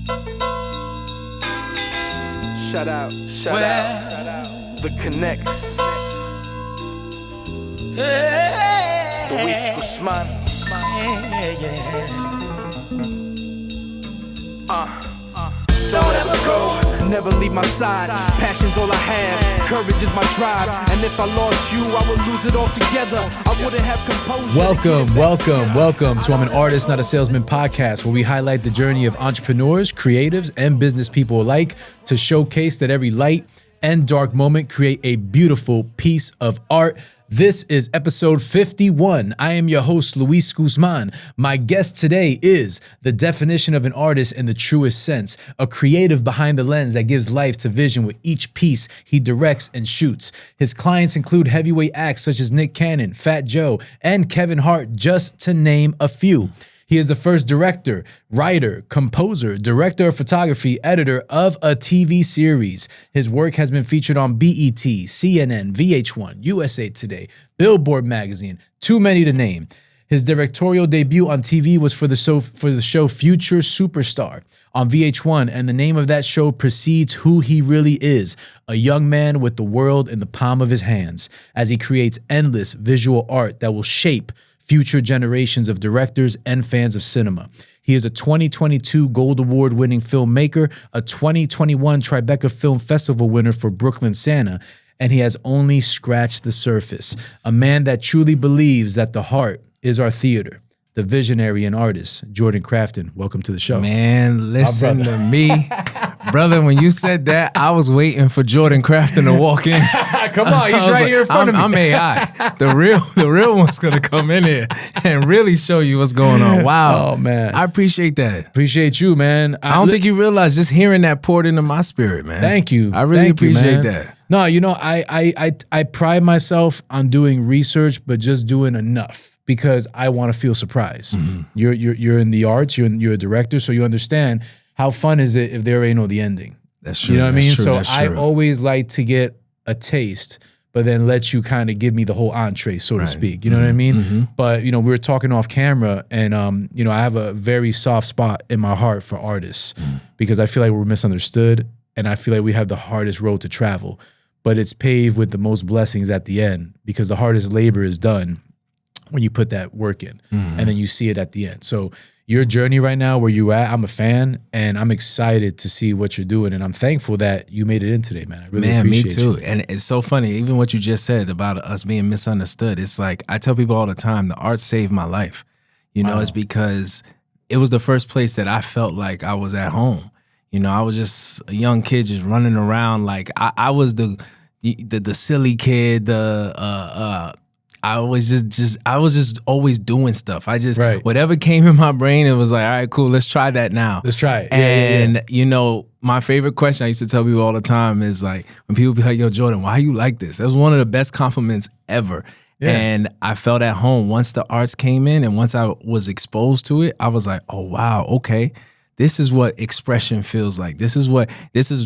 Shout out, the Connects. Luis Guzman. Don't ever go, never leave my side. Passion's all I have, courage is my drive. And if I lost you, I would lose it all together. I wouldn't have composure. Welcome to I'm an Artist, Not a Salesman podcast, where we highlight the journey of entrepreneurs, creatives, and business people alike to showcase that every light and dark moment create a beautiful piece of art. This is episode 51. I am your host, Luis Guzman. My guest today is the definition of an artist in the truest sense, a creative behind the lens that gives life to vision with each piece he directs and shoots. His clients include heavyweight acts such as Nick Cannon, Fat Joe, and Kevin Hart, just to name a few. He is the first director, writer, composer, director of photography, editor of a TV series. His work has been featured on BET, CNN, VH1, USA Today, Billboard Magazine, too many to name. His directorial debut on TV was for the show Future Superstar on VH1, and the name of that show precedes who he really is, a young man with the world in the palm of his hands, as he creates endless visual art that will shape future generations of directors and fans of cinema. He is a 2022 Gold Award winning filmmaker, a 2021 Tribeca Film Festival winner for Brooklyn Santa, and he has only scratched the surface. A man that truly believes that the heart is our theater. The visionary and artist, Jordan Crafton. Welcome to the show. Man, listen to me. Brother, when you said that, I was waiting for Jordan Crafton to walk in. Come on, he's right here in front of me. I'm AI. The real one's going to come in here and really show you what's going on. Wow. Oh, man. I appreciate that. Appreciate you, man. I don't think you realize just hearing that poured into my spirit, man. Thank you. I really appreciate that. No, you know, I pride myself on doing research, but just doing enough because I want to feel surprised. Mm-hmm. You're in the arts, you're a director, so you understand how fun is it if they already know the ending. That's true. You know what I mean? True, so I always like to get a taste, but then let you kind of give me the whole entree, so to speak. You know what I mean? Mm-hmm. But, you know, we were talking off camera and, you know, I have a very soft spot in my heart for artists because I feel like we're misunderstood and I feel like we have the hardest road to travel, but it's paved with the most blessings at the end because the hardest labor is done when you put that work in and then you see it at the end. So your journey right now, where you at, I'm a fan and I'm excited to see what you're doing. And I'm thankful that you made it in today, man. I really appreciate me too. you. And it's so funny, even what you just said about us being misunderstood. It's like, I tell people all the time, the art saved my life. You know, It's because it was the first place that I felt like I was at home. You know, I was just a young kid just running around. Like I was the silly kid, I was just always doing stuff. Whatever came in my brain, it was like, all right, cool, let's try that now. Let's try it. And you know, my favorite question I used to tell people all the time is like, when people be like, yo, Jordan, why you like this? That was one of the best compliments ever. Yeah. And I felt at home once the arts came in and once I was exposed to it, I was like, oh, wow, okay. This is what expression feels like. This is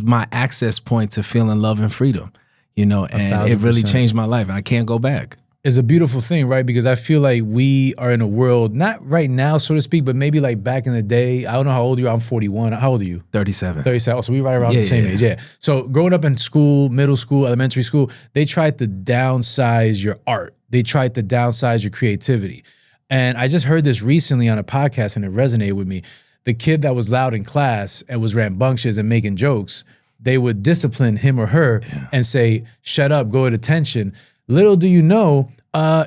my access point to feeling love and freedom, you know, and it really changed my life. I can't go back. It's a beautiful thing, right? Because I feel like we are in a world, not right now, so to speak, but maybe like back in the day. I don't know how old you are. I'm 41. How old are you? 37. 37. So we right around the same age. Yeah. So growing up in school, middle school, elementary school, they tried to downsize your art. They tried to downsize your creativity. And I just heard this recently on a podcast and it resonated with me. The kid that was loud in class and was rambunctious and making jokes, they would discipline him or her and say, shut up, go at attention. Little do you know,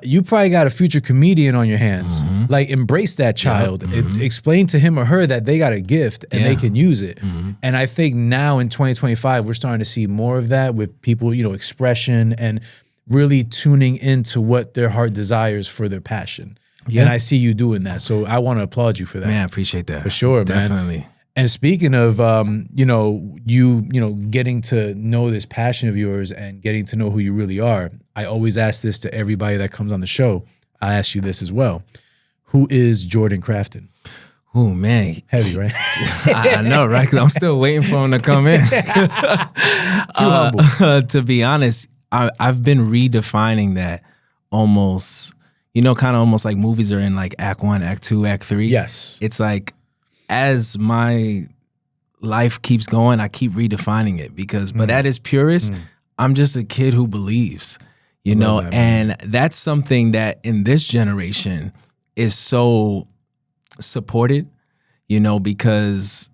you probably got a future comedian on your hands. Mm-hmm. Like, embrace that child. Explain to him or her that they got a gift and they can use it. Mm-hmm. And I think now in 2025, we're starting to see more of that with people, you know, expression and really tuning into what their heart desires for their passion. Yeah. And I see you doing that. So I want to applaud you for that. Man, I appreciate that. For sure, Definitely. Man. And speaking of, getting to know this passion of yours and getting to know who you really are, I always ask this to everybody that comes on the show. I ask you this as well. Who is Jordan Crafton? Oh, man. Heavy, right? I know, right? Because I'm still waiting for him to come in. Too humble. To be honest, I've been redefining that almost, kind of almost like movies are in like act 1, act 2, act 3. Yes. It's like, as my life keeps going, I keep redefining it because, but at its purest, I'm just a kid who believes, you know, that, and that's something that in this generation is so supported, you know, because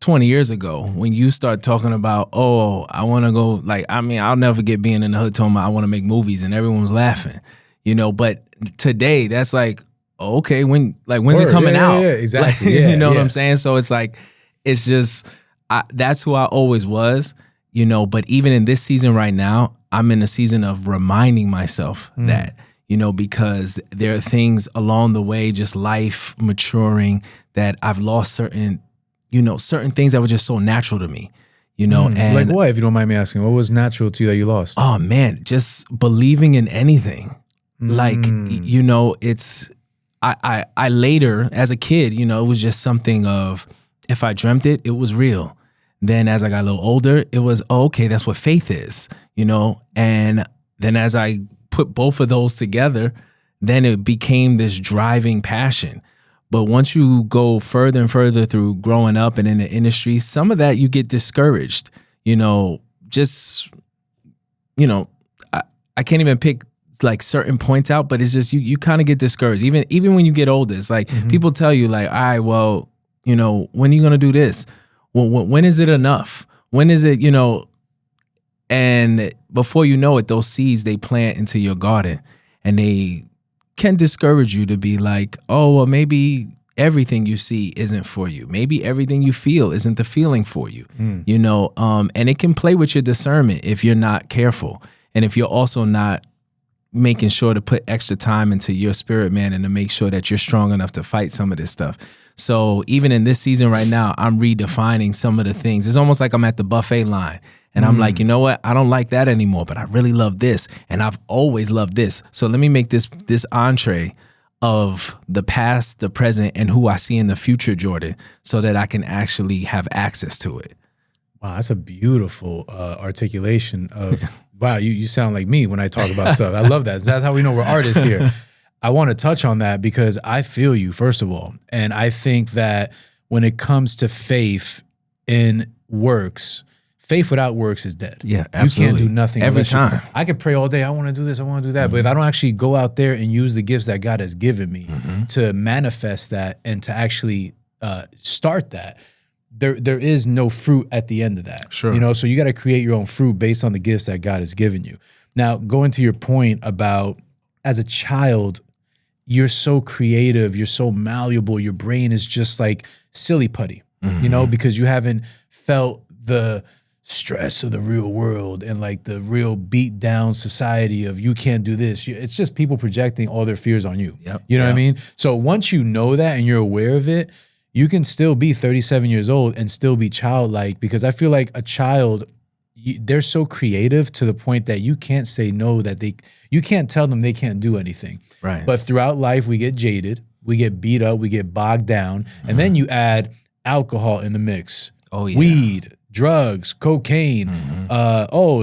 20 years ago, when you start talking about, oh, I want to go, like, I mean, I'll never forget being in the hood talking about I want to make movies and everyone was laughing, you know, but today that's like, oh, okay, when's it coming out? Yeah, exactly. Like, Yeah, you know what I'm saying? So it's like, it's just, that's who I always was, you know, but even in this season right now, I'm in a season of reminding myself that, you know, because there are things along the way, just life maturing, that I've lost certain things that were just so natural to me, you know. And like what, if you don't mind me asking, what was natural to you that you lost? Oh man, just believing in anything. Like, you know, it's, I later as a kid, you know, it was just something of, if I dreamt it, it was real. Then as I got a little older, it was, oh, okay, that's what faith is, you know. And then as I put both of those together, then it became this driving passion. But once you go further and further through growing up and in the industry, some of that you get discouraged, you know, just, you know, I can't even pick like certain points out, but it's just, you kind of get discouraged. Even when you get older, it's like people tell you like, all right, well, you know, when are you going to do this? When is it enough? When is it, you know, and before you know it, those seeds they plant into your garden and they can discourage you to be like, oh, well, maybe everything you see isn't for you. Maybe everything you feel isn't the feeling for you, you know, and it can play with your discernment if you're not careful. And if you're also not making sure to put extra time into your spirit, man, and to make sure that you're strong enough to fight some of this stuff. So even in this season right now, I'm redefining some of the things. It's almost like I'm at the buffet line and I'm like, you know what? I don't like that anymore, but I really love this. And I've always loved this. So let me make this entree of the past, the present, and who I see in the future, Jordan, so that I can actually have access to it. Wow, that's a beautiful articulation of, wow, you sound like me when I talk about stuff. I love that. That's how we know we're artists here. I want to touch on that because I feel you, first of all. And I think that when it comes to faith in works, faith without works is dead. Yeah, absolutely. You can't do nothing every time. I could pray all day. I want to do this. I want to do that. But if I don't actually go out there and use the gifts that God has given me to manifest that and to actually start that, there is no fruit at the end of that. Sure. You know, so you got to create your own fruit based on the gifts that God has given you. Now, going to your point about as a child, you're so creative, you're so malleable, your brain is just like silly putty, you know, because you haven't felt the stress of the real world and like the real beat down society of you can't do this. It's just people projecting all their fears on you. Yep. You know what I mean? So once you know that and you're aware of it, you can still be 37 years old and still be childlike, because I feel like a child, they're so creative to the point that you can't say no, that you can't tell them they can't do anything. Right. But throughout life, we get jaded, we get beat up, we get bogged down, and then you add alcohol in the mix. Oh, yeah. Weed, drugs, cocaine,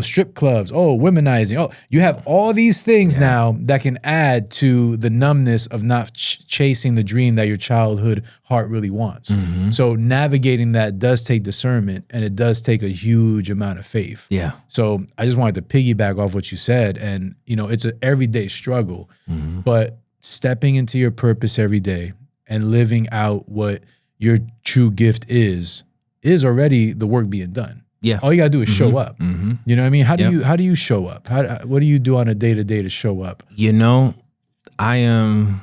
strip clubs, womenizing. You have all these things now that can add to the numbness of not chasing the dream that your childhood heart really wants. So navigating that does take discernment, and it does take a huge amount of faith. Yeah. So I just wanted to piggyback off what you said, and you know, it's an everyday struggle, but stepping into your purpose every day and living out what your true gift is already the work being done. Yeah. All you gotta do is show up. You know what I mean? How do you show up? What do you do on a day-to-day to show up? You know, I am,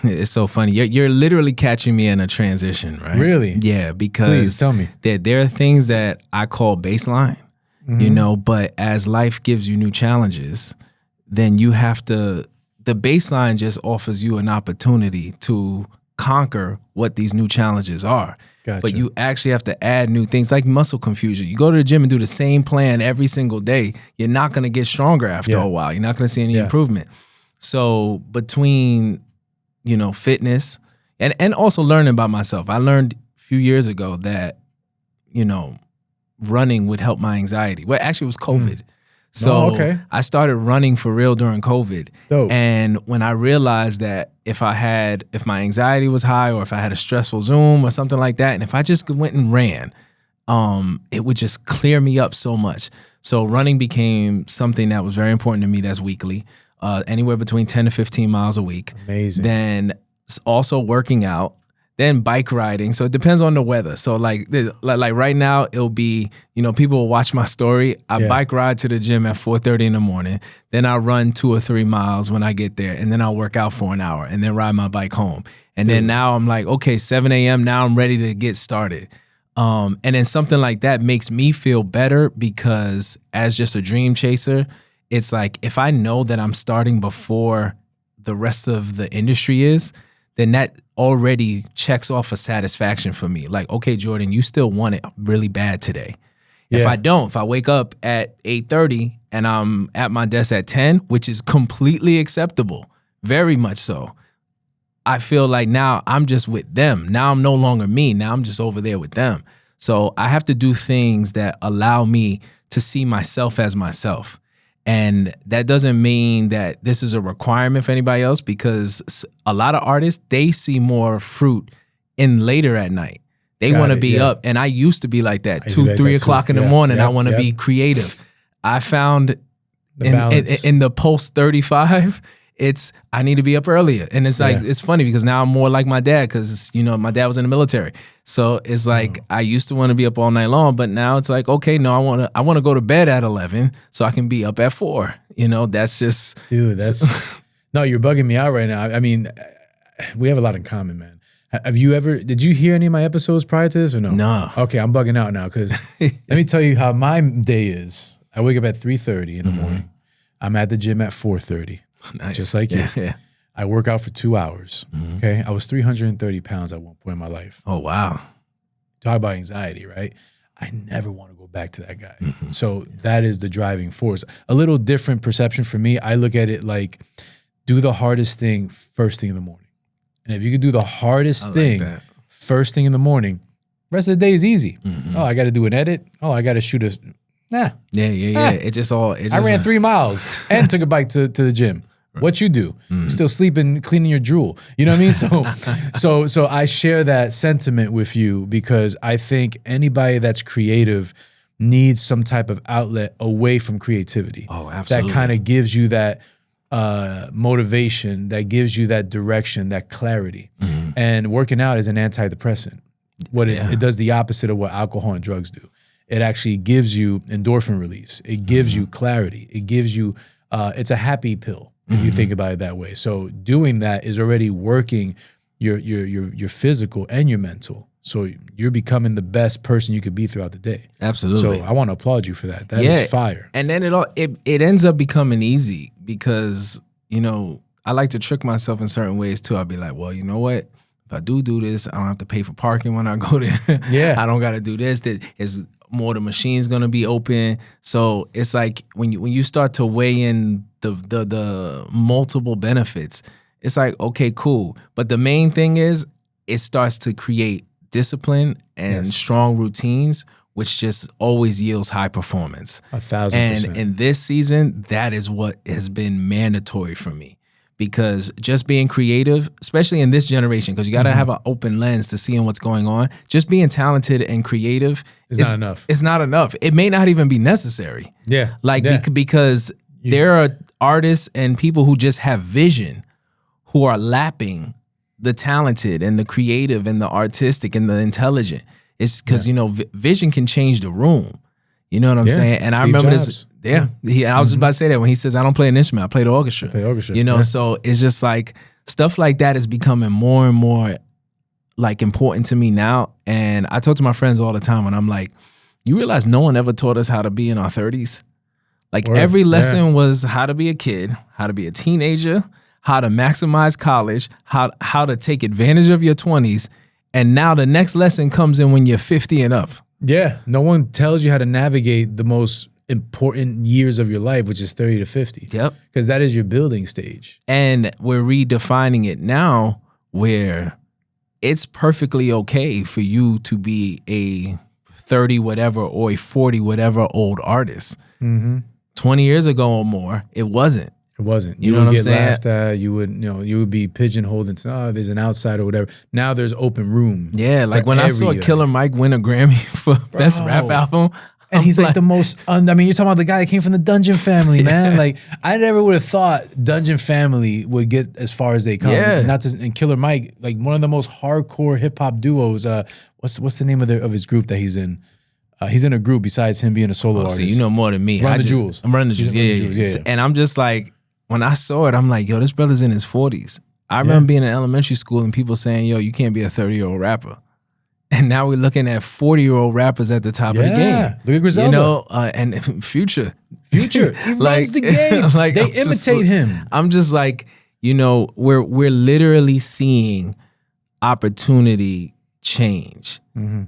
it's so funny. You're literally catching me in a transition, right? Really? Yeah, because Please, tell me. There are things that I call baseline, you know, but as life gives you new challenges, then you have to, the baseline just offers you an opportunity to conquer what these new challenges are. Gotcha. But you actually have to add new things like muscle confusion. You go to the gym and do the same plan every single day, you're not going to get stronger after a while. You're not going to see any improvement. So between, you know, fitness and also learning about myself, I learned a few years ago that, you know, running would help my anxiety. Well, actually it was COVID. So I started running for real during COVID. Dope. And when I realized that if my anxiety was high or if I had a stressful Zoom or something like that, and if I just went and ran, it would just clear me up so much. So running became something that was very important to me. That's weekly, anywhere between 10 to 15 miles a week. Amazing. Then also working out, then bike riding. So it depends on the weather. So like right now, it'll be, people will watch my story. I bike ride to the gym at 4:30 in the morning. Then I'll run 2 or 3 miles when I get there. And then I'll work out for an hour and then ride my bike home. And then now I'm like, okay, 7 a.m. Now I'm ready to get started. And then something like that makes me feel better because as just a dream chaser, it's like if I know that I'm starting before the rest of the industry is, then that already checks off a satisfaction for me. Like, okay, Jordan, you still want it really bad today. Yeah. If I wake up at 8:30 and I'm at my desk at 10, which is completely acceptable, very much so, I feel like now I'm just with them. Now I'm no longer me. Now I'm just over there with them. So I have to do things that allow me to see myself as myself. And that doesn't mean that this is a requirement for anybody else because a lot of artists, they see more fruit in later at night. They want to be up. And I used to be like that, 2, 3 o'clock in the morning. I want to be creative. I found in the post 35, I need to be up earlier. And it's like, it's funny because now I'm more like my dad because, my dad was in the military. So it's like, I used to want to be up all night long, but now it's like, okay, no, I want to go to bed at 11 so I can be up at 4. That's just. Dude, no, you're bugging me out right now. I mean, we have a lot in common, man. Did you hear any of my episodes prior to this or no? No. Okay, I'm bugging out now because let me tell you how my day is. I wake up at 3:30 in the morning. I'm at the gym at 4:30. Nice. Just like you. Yeah. I work out for 2 hours. Okay. I was 330 pounds at one point in my life. Oh, wow. Talk about anxiety, right? I never want to go back to that guy. So that is the driving force. A little different perception for me. I look at it like do the hardest thing first thing in the morning. And if you could do the hardest thing first thing in the morning, rest of the day is easy. Oh, I got to do an edit. Oh, I got to shoot a. Nah. Yeah. I ran 3 miles and took a bike to the gym. Right. What you do? Still sleeping, cleaning your drool. You know what I mean? So I share that sentiment with you because I think anybody that's creative needs some type of outlet away from creativity. Oh, absolutely. That kind of gives you that motivation, that gives you that direction, that clarity. And working out is an antidepressant. It does the opposite of what alcohol and drugs do. It actually gives you endorphin release. It gives you clarity. It gives you, it's a happy pill if you think about it that way. So doing that is already working your physical and your mental. So you're becoming the best person you could be throughout the day. Absolutely. So I want to applaud you for that. That is fire. And then it ends up becoming easy because, I like to trick myself in certain ways too. I'll be like, well, you know what? If I do this, I don't have to pay for parking when I go there. Yeah. I don't got to do this. There's more the machine's going to be open. So it's like when you start to weigh in the multiple benefits, it's like, okay, cool. But the main thing is it starts to create discipline and strong routines, which just always yields high performance. 1,000%. And in this season, that is what has been mandatory for me. Because just being creative, especially in this generation, because you got to have an open lens to seeing what's going on. Just being talented and creative is not enough. It's not enough. It may not even be necessary. Yeah. Because there are artists and people who just have vision who are lapping the talented and the creative and the artistic and the intelligent. It's because, vision can change the room. You know what I'm saying? And Steve I remember Jobs. This. Yeah. I was just about to say that when he says, I don't play an instrument, I play the orchestra. So it's just like stuff like that is becoming more and more like important to me now. And I talk to my friends all the time and I'm like, you realize no one ever taught us how to be in our 30s? Like every lesson was how to be a kid, how to be a teenager, how to maximize college, how to take advantage of your 20s. And now the next lesson comes in when you're 50 and up. Yeah. No one tells you how to navigate the most important years of your life, which is 30 to 50. Yep. Because that is your building stage. And we're redefining it now where it's perfectly okay for you to be a 30 whatever or a 40 whatever old artist. 20 years ago or more, it wasn't. It wasn't. You know what I'm would get saying? laughed at. You would be pigeonholed into, oh, there's an outside or whatever. Now there's open room. Yeah, like when I saw everybody. Killer Mike win a Grammy for best rap album, And he's like the most, I mean, you're talking about the guy that came from the Dungeon family, man. Like, I never would have thought Dungeon family would get as far as they come. Yeah. And Killer Mike, like one of the most hardcore hip hop duos. What's the name of his group that he's in? He's in a group besides him being a solo artist. So you know more than me. Run the Jewels. I'm Run the Jewels. Yeah. And I'm just like, when I saw it, I'm like, yo, this brother's in his 40s. I remember being in elementary school and people saying, yo, you can't be a 30-year-old rapper. And now we're looking at 40-year-old rappers at the top of the game. Look at Griselda. You know, and Future. He runs the game. Like, they imitate him. I'm just like, you know, we're literally seeing opportunity change,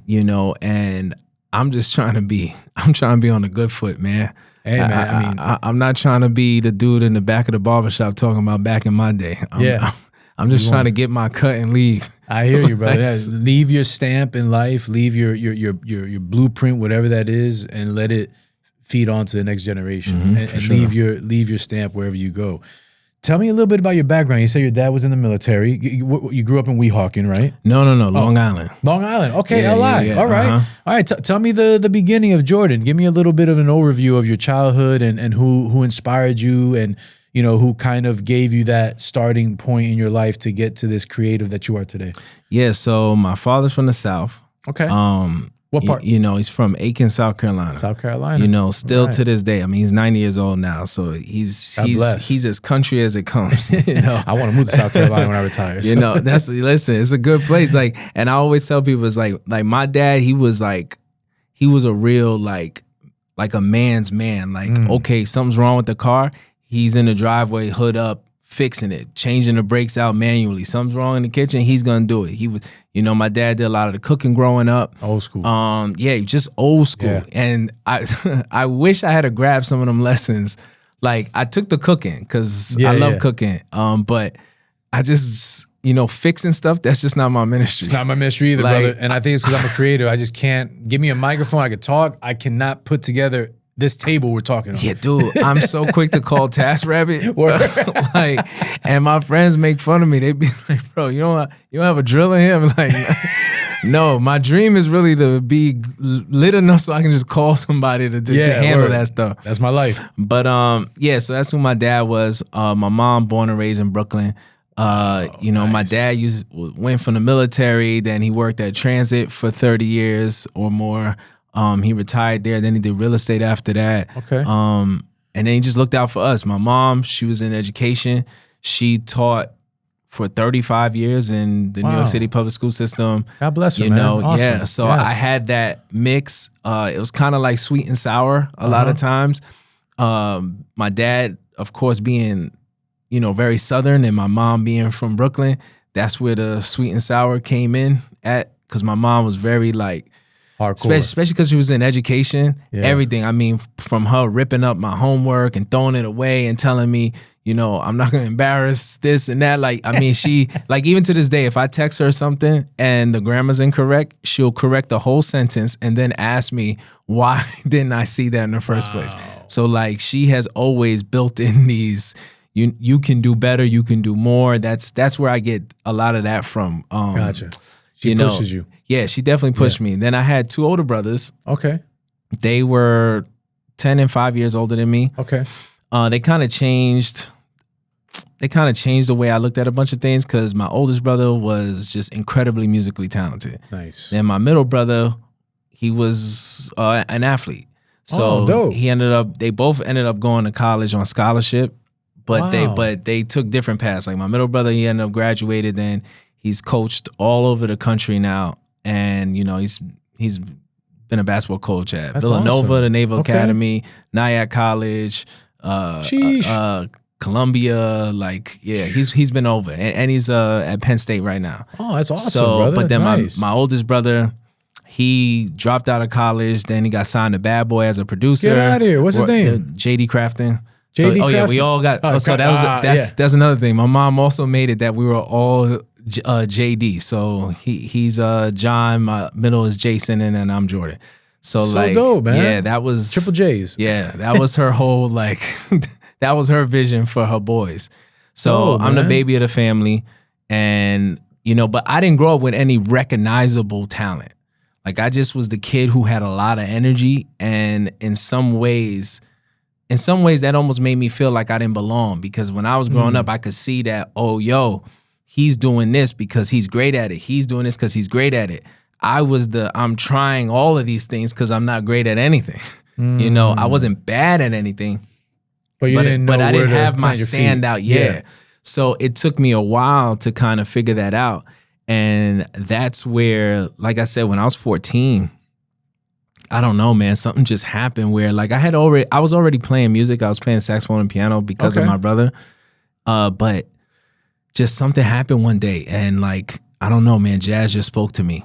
you know, and I'm trying to be on the good foot, man. Hey, man, I'm not trying to be the dude in the back of the barbershop talking about back in my day. I'm just trying to get my cut and leave. I hear you, brother. Yeah, leave your stamp in life, leave your blueprint, whatever that is, and let it feed on to the next generation. And leave your stamp wherever you go. Tell me a little bit about your background. You say your dad was in the military. You grew up in Weehawken, right? No, Long Island. Long Island. Okay, Yeah, LI. yeah, All right. All right. Tell me the beginning of Jordan. Give me a little bit of an overview of your childhood and who inspired you and, you know, who kind of gave you that starting point in your life to get to this creative that you are today. Yeah, so my father's from the South. Okay. What part? You know, he's from Aiken, South Carolina. South Carolina. You know, still to this day. I mean, he's 90 years old now, so he's as country as it comes. You know, I want to move to South Carolina when I retire. So. You know, listen, it's a good place. Like, and I always tell people, it's like my dad, he was a real like a man's man. Like, okay, something's wrong with the car. He's in the driveway, hood up, fixing it, changing the brakes out manually. Something's wrong in the kitchen, he's gonna do it. He was, you know, my dad did a lot of the cooking growing up. Old school. Yeah, just old school. Yeah. And I wish I had to grab some of them lessons. Like, I took the cooking because I love cooking. But I just, you know, fixing stuff, that's just not my ministry. It's not my ministry either, brother. And I think it's because I'm a creative. I just can't, give me a microphone, I could talk. I cannot put together this table we're talking on. Yeah, dude, I'm so quick to call TaskRabbit. Like, and my friends make fun of me. They be like, bro, you don't have a drill in here? I'm like, no, my dream is really to be lit enough so I can just call somebody to handle that stuff. That's my life. But yeah, so that's who my dad was. My mom, born and raised in Brooklyn. You know, my dad went from the military, then he worked at Transit for 30 years or more. He retired there. Then he did real estate after that. Okay. And then he just looked out for us. My mom, she was in education. She taught for 35 years in the New York City public school system. God bless her, you man. know, Awesome. yeah. So I had that mix. It was kind of like sweet and sour a lot of times. My dad, of course, being, you know, very Southern, and my mom being from Brooklyn, that's where the sweet and sour came in at, because my mom was very like, hardcore. Especially because she was in education, everything. I mean, from her ripping up my homework and throwing it away and telling me, you know, I'm not gonna embarrass this and that. Like, I mean, she, like, even to this day, if I text her something and the grammar's incorrect, she'll correct the whole sentence and then ask me, why didn't I see that in the first place? So, like, she has always built in these, you can do better, you can do more. That's where I get a lot of that from. Gotcha. She pushes you. Yeah, she definitely pushed me. Then I had two older brothers. Okay. They were 10 and 5 years older than me. Okay. They kind of changed the way I looked at a bunch of things, because my oldest brother was just incredibly musically talented. Nice. Then my middle brother, he was an athlete. So dope. they both ended up going to college on scholarship, but they took different paths. Like my middle brother, he ended up graduated, then he's coached all over the country now. And, you know, he's been a basketball coach at Villanova, awesome. the Naval Academy, Nyack College, Columbia. Like, yeah, he's been over, and he's at Penn State right now. Oh, that's awesome, brother. But then nice. my oldest brother, he dropped out of college. Then he got signed to Bad Boy as a producer. Get out of here. What's his name? JD Crafton. JD Yeah, we all got. That's another thing. My mom also made it that we were all JD. So he's John. My middle is Jason, and then I'm Jordan. So like, dope, man. Yeah, that was Triple J's. Yeah, that was her whole like. that was her vision for her boys. So I'm the baby of the family, and but I didn't grow up with any recognizable talent. Like I just was the kid who had a lot of energy, and in some ways that almost made me feel like I didn't belong, because when I was growing up, I could see that, he's doing this because he's great at it. He's doing this because he's great at it. I'm trying all of these things because I'm not great at anything. I wasn't bad at anything. But I didn't have my standout. Yeah. So it took me a while to kind of figure that out. And that's where, like I said, when I was 14, I don't know, man, something just happened where like I was already playing music. I was playing saxophone and piano because of my brother. But just something happened one day, and like, I don't know, man, jazz just spoke to me,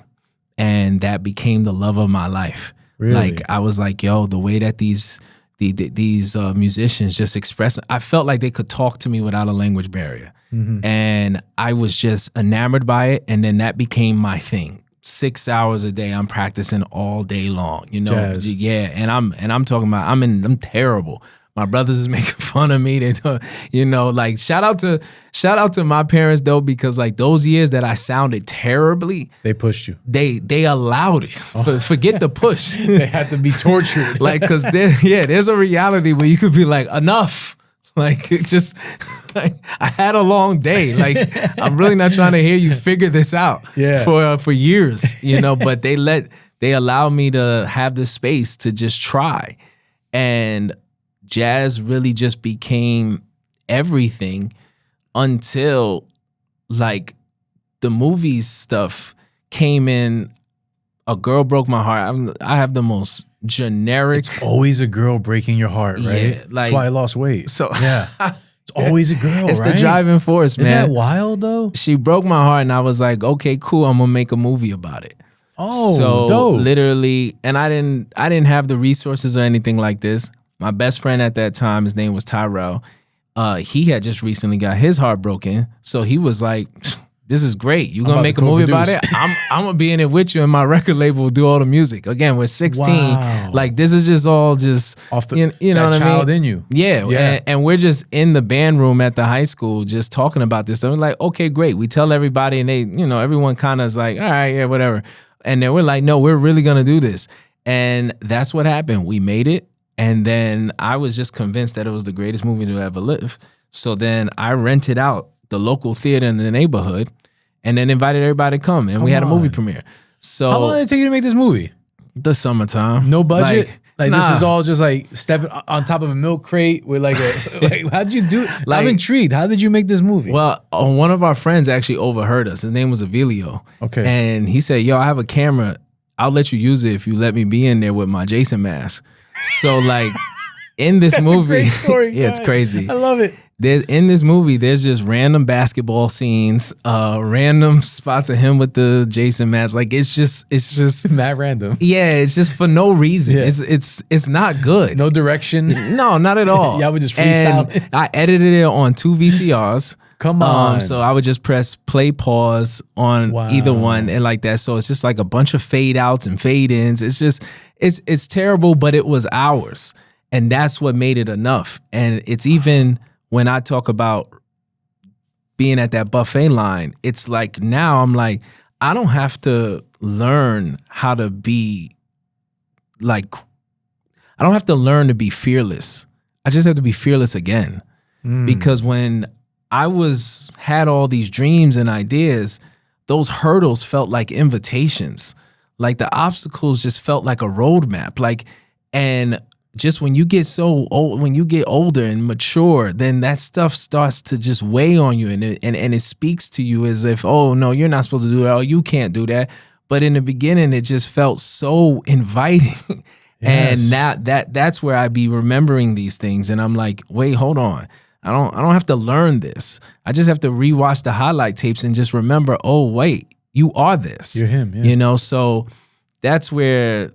and that became the love of my life. Really? Like I was like, yo, the way that these musicians just express, I felt like they could talk to me without a language barrier. And I was just enamored by it. And then that became my thing. 6 hours a day, I'm practicing all day long, Jazz. Yeah. And I'm talking about, I'm terrible. My brothers is making fun of me. They, like shout out to my parents though, because like those years that I sounded terribly, they pushed you. They allowed it. Forget the push. They had to be tortured. Like, cause there's a reality where you could be like, enough. Like it just, like, I had a long day. Like I'm really not trying to hear you figure this out. For years, But they allowed me to have the space to just try, and jazz really just became everything until like the movies stuff came in. A Girl Broke My Heart. I have the most generic. It's always a girl breaking your heart, right? Yeah, like, that's why I lost weight. So yeah, it's always a girl. It's right? the driving force, man. Isn't that wild though? She broke my heart, and I was like, okay, cool. I'm gonna make a movie about it. Oh, so dope. Literally, and I didn't have the resources or anything like this. My best friend at that time, his name was Tyrell. He had just recently got his heart broken, so he was like, this is great. You gonna make a movie about it? I'm gonna be in it with you, and my record label will do all the music. Again, we're 16. Wow. Like this is just all just off the you know that what I child mean? in you. Yeah. And we're just in the band room at the high school just talking about this stuff. We're like, okay, great. We tell everybody, and they, everyone kind of is like, all right, yeah, whatever. And then we're like, no, we're really gonna do this. And that's what happened. We made it. And then I was just convinced that it was the greatest movie to ever live. So then I rented out the local theater in the neighborhood, and then invited everybody to come, and we had a movie premiere. So how long did it take you to make this movie? The summertime. No budget? Like nah. This is all just like stepping on top of a milk crate with like how'd you do it? I'm intrigued. How did you make this movie? Well, one of our friends actually overheard us. His name was Avilio. Okay. And he said, yo, I have a camera. I'll let you use it if you let me be in there with my Jason mask. So like in this movie, a great story, yeah, it's crazy. I love it. In this movie, there's just random basketball scenes, random spots of him with the Jason mask. Like it's just mad random. Yeah, it's just for no reason. Yeah. It's not good. No direction. No, not at all. Yeah, I would just freestyle. And I edited it on 2 VCRs. Come on. So I would just press play, pause on either one, and like that. So it's just like a bunch of fade outs and fade ins. It's just it's terrible, but it was ours, and that's what made it enough. And it's even when I talk about being at that buffet line, it's like now I'm like, I don't have to learn how to be like, I don't have to learn to be fearless. I just have to be fearless again. Because when I had all these dreams and ideas, those hurdles felt like invitations. Like the obstacles just felt like a roadmap. Like, and just when you get so old, when you get older and mature, then that stuff starts to just weigh on you, and it speaks to you as if, oh no, you're not supposed to do that, oh, you can't do that. But in the beginning, it just felt so inviting. Yes. And now that's where I be remembering these things, and I'm like, wait, hold on. I don't have to learn this. I just have to rewatch the highlight tapes and just remember, oh wait, you are this. You're him, yeah. So that's where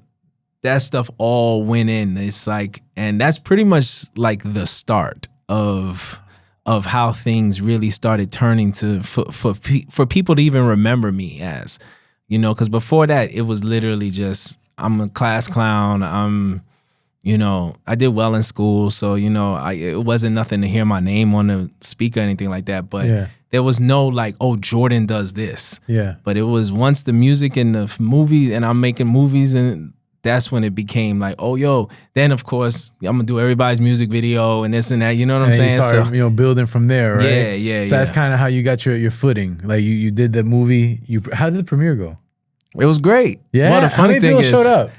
that stuff all went in. It's like, and that's pretty much like the start of how things really started turning to for people to even remember me as, because before that it was literally just, I'm a class clown. I'm I did well in school, so it wasn't nothing to hear my name on the speaker or anything like that. But there was no like, oh, Jordan does this. Yeah. But it was once the music and the movie, and I'm making movies, and that's when it became like, oh, yo. Then of course I'm gonna do everybody's music video and this and that. You know what I'm saying? You started, building from there, right? Yeah. So that's kind of how you got your footing. Like you did the movie. How did the premiere go? It was great. Yeah. Well, the How many funny thing people showed up?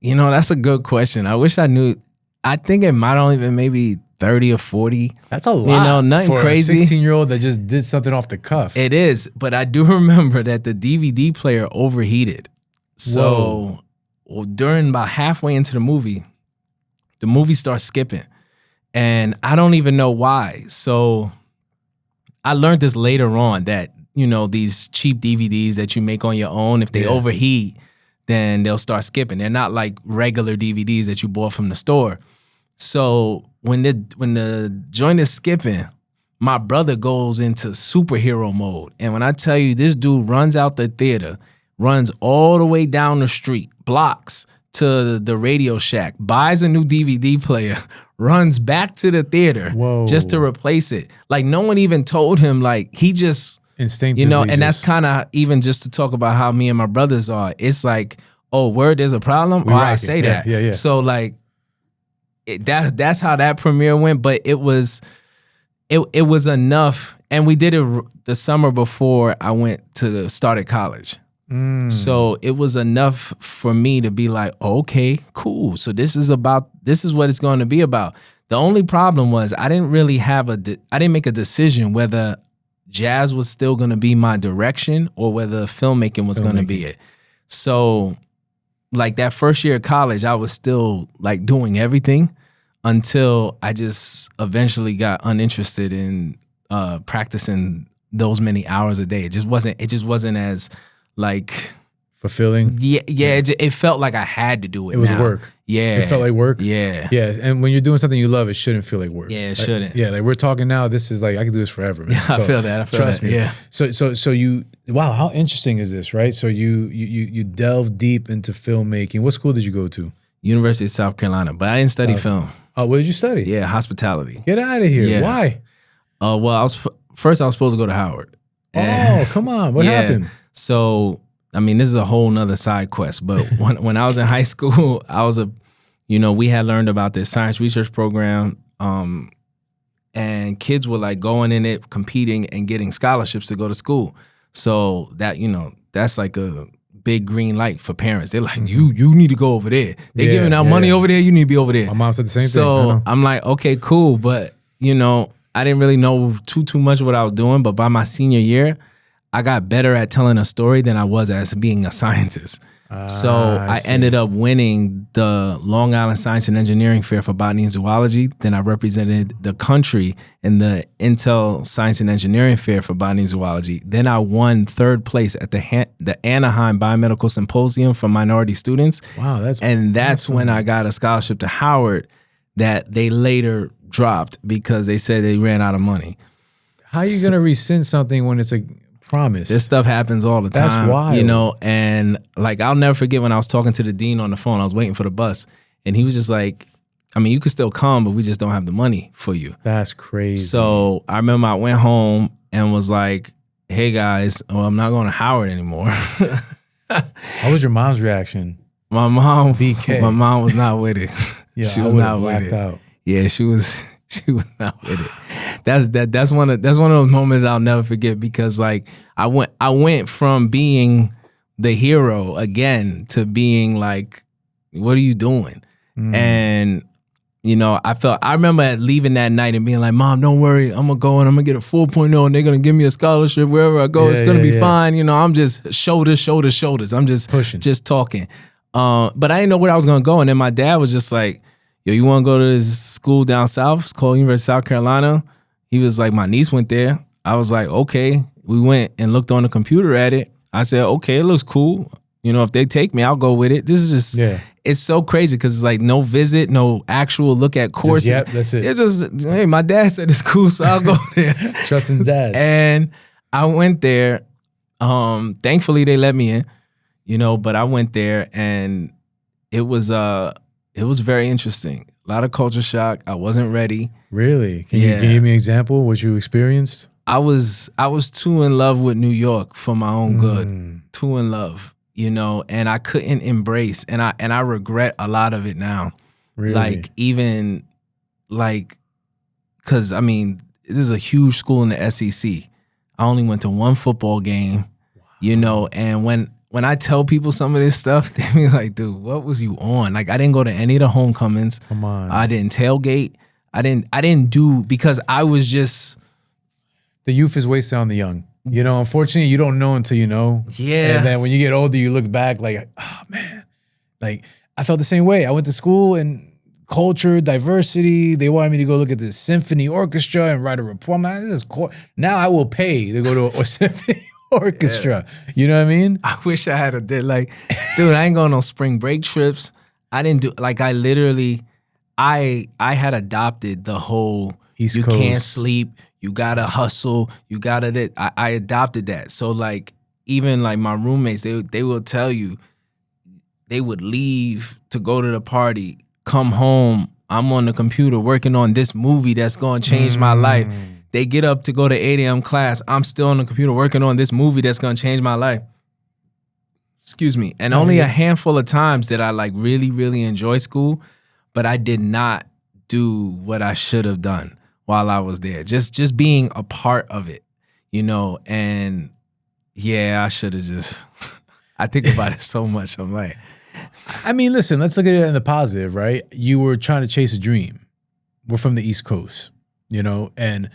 That's a good question. I wish I knew. I think it might only been maybe 30 or 40. That's a lot. Nothing for crazy. A 16-year-old that just did something off the cuff. It is, but I do remember that the DVD player overheated. So during about halfway into the movie starts skipping. And I don't even know why. So I learned this later on that, these cheap DVDs that you make on your own, if they overheat, then they'll start skipping. They're not like regular DVDs that you bought from the store. So when the joint is skipping, my brother goes into superhero mode. And when I tell you, this dude runs out the theater, runs all the way down the street, blocks to the Radio Shack, buys a new DVD player, runs back to the theater just to replace it. Like no one even told him, like he just instinctively. And that's kind of even just to talk about how me and my brothers are. It's like, oh, word, there's a problem? Oh, I say that. Yeah. So like, that's how that premiere went. But it was enough. And we did it the summer before I went to started college. So it was enough for me to be like, okay, cool. So this is what it's going to be about. The only problem was I didn't make a decision whether jazz was still going to be my direction or whether filmmaking was going to be it. So like that first year of college, I was still like doing everything until I just eventually got uninterested in practicing those many hours a day. It just wasn't as like fulfilling. Yeah. It felt like I had to do it. It was work. Yeah. It felt like work. Yeah. Yeah. And when you're doing something you love, it shouldn't feel like work. Yeah, it shouldn't. Yeah, like we're talking now. This is like I can do this forever, man. Yeah, I feel that. Trust me. Yeah. So you how interesting is this, right? So you delve deep into filmmaking. What school did you go to? University of South Carolina, but I didn't study film. Oh, what did you study? Yeah, hospitality. Get out of here. Yeah. Why? Well, I was supposed to go to Howard. Oh, come on. What happened? So, I mean, this is a whole nother side quest, but when I was in high school, we had learned about this science research program, and kids were like going in it, competing and getting scholarships to go to school. So that, that's like a big green light for parents. They're like, you need to go over there. They're giving out money over there. You need to be over there. My mom said the same thing. So I'm like, okay, cool. But, I didn't really know too much of what I was doing. But by my senior year, I got better at telling a story than I was as being a scientist. So I ended up winning the Long Island Science and Engineering Fair for Botany and Zoology. Then I represented the country in the Intel Science and Engineering Fair for Botany and Zoology. Then I won third place at the Anaheim Biomedical Symposium for minority students. Wow, that's awesome. When I got a scholarship to Howard that they later dropped because they said they ran out of money. How are you going to rescind something when it's a promise? This stuff happens all the time. That's wild. And like I'll never forget when I was talking to the dean on the phone. I was waiting for the bus, and he was just like, "I mean, you could still come, but we just don't have the money for you." That's crazy. So I remember I went home and was like, "Hey guys, I'm not going to Howard anymore." What was your mom's reaction? My mom, BK. My mom was not with it. Yeah, she was not with it. out. Yeah, she was not with it. That's one of those moments I'll never forget because like I went from being the hero again to being like, what are you doing? And I remember leaving that night and being like, Mom, don't worry, I'm gonna go and I'm gonna get a 4.0 and they're gonna give me a scholarship wherever I go. It's gonna be fine. I'm just shoulders. I'm just pushing, just talking. But I didn't know where I was gonna go. And then my dad was just like, yo, you want to go to this school down south? It's called University of South Carolina. He was like, my niece went there. I was like, okay. We went and looked on the computer at it. I said, okay, it looks cool. If they take me, I'll go with it. This is just, it's so crazy because it's like no visit, no actual look at courses. Yep, that's it. It's just, hey, my dad said it's cool, so I'll go there. Trusting dad. And I went there. Thankfully, they let me in, but I went there and it was It was very interesting. A lot of culture shock. I wasn't ready. Really? Can you give me an example what you experienced? I was too in love with New York for my own good. Too in love, you know, and I couldn't embrace, and I regret a lot of it now. Really? Like even like, cause I mean, this is a huge school in the SEC. I only went to one football game, you know, and when I tell people some of this stuff, they be like, dude, what was you on? Like, I didn't go to any of the homecomings. Come on. I didn't tailgate. I didn't do, because I was just. The youth is wasted on the young. You know, unfortunately, you don't know until you know. Yeah. And then when you get older, you look back like, oh, man. Like, I felt the same way. I went to school and culture, diversity. They wanted me to go look at the symphony orchestra and write a report. Man, this is now I will pay to go to a symphony orchestra. Yeah. You know what I mean? I wish I had did like, dude, I ain't going on spring break trips. I didn't do, like, I literally, I had adopted the whole, East you Coast. Can't sleep. You gotta hustle. You gotta. I adopted that. So like, even like my roommates, they will tell you, they would leave to go to the party, come home. I'm on the computer working on this movie that's gonna change my life. They get up to go to 8 a.m. class. I'm still on the computer working on this movie that's gonna change my life. Excuse me. And only a handful of times did I like really, really enjoy school, but I did not do what I should have done while I was there. Just being a part of it, you know, and yeah, I should have just, I think about it so much. I'm like, I mean, listen, let's look at it in the positive, right? You were trying to chase a dream. We're from the East Coast, you know, and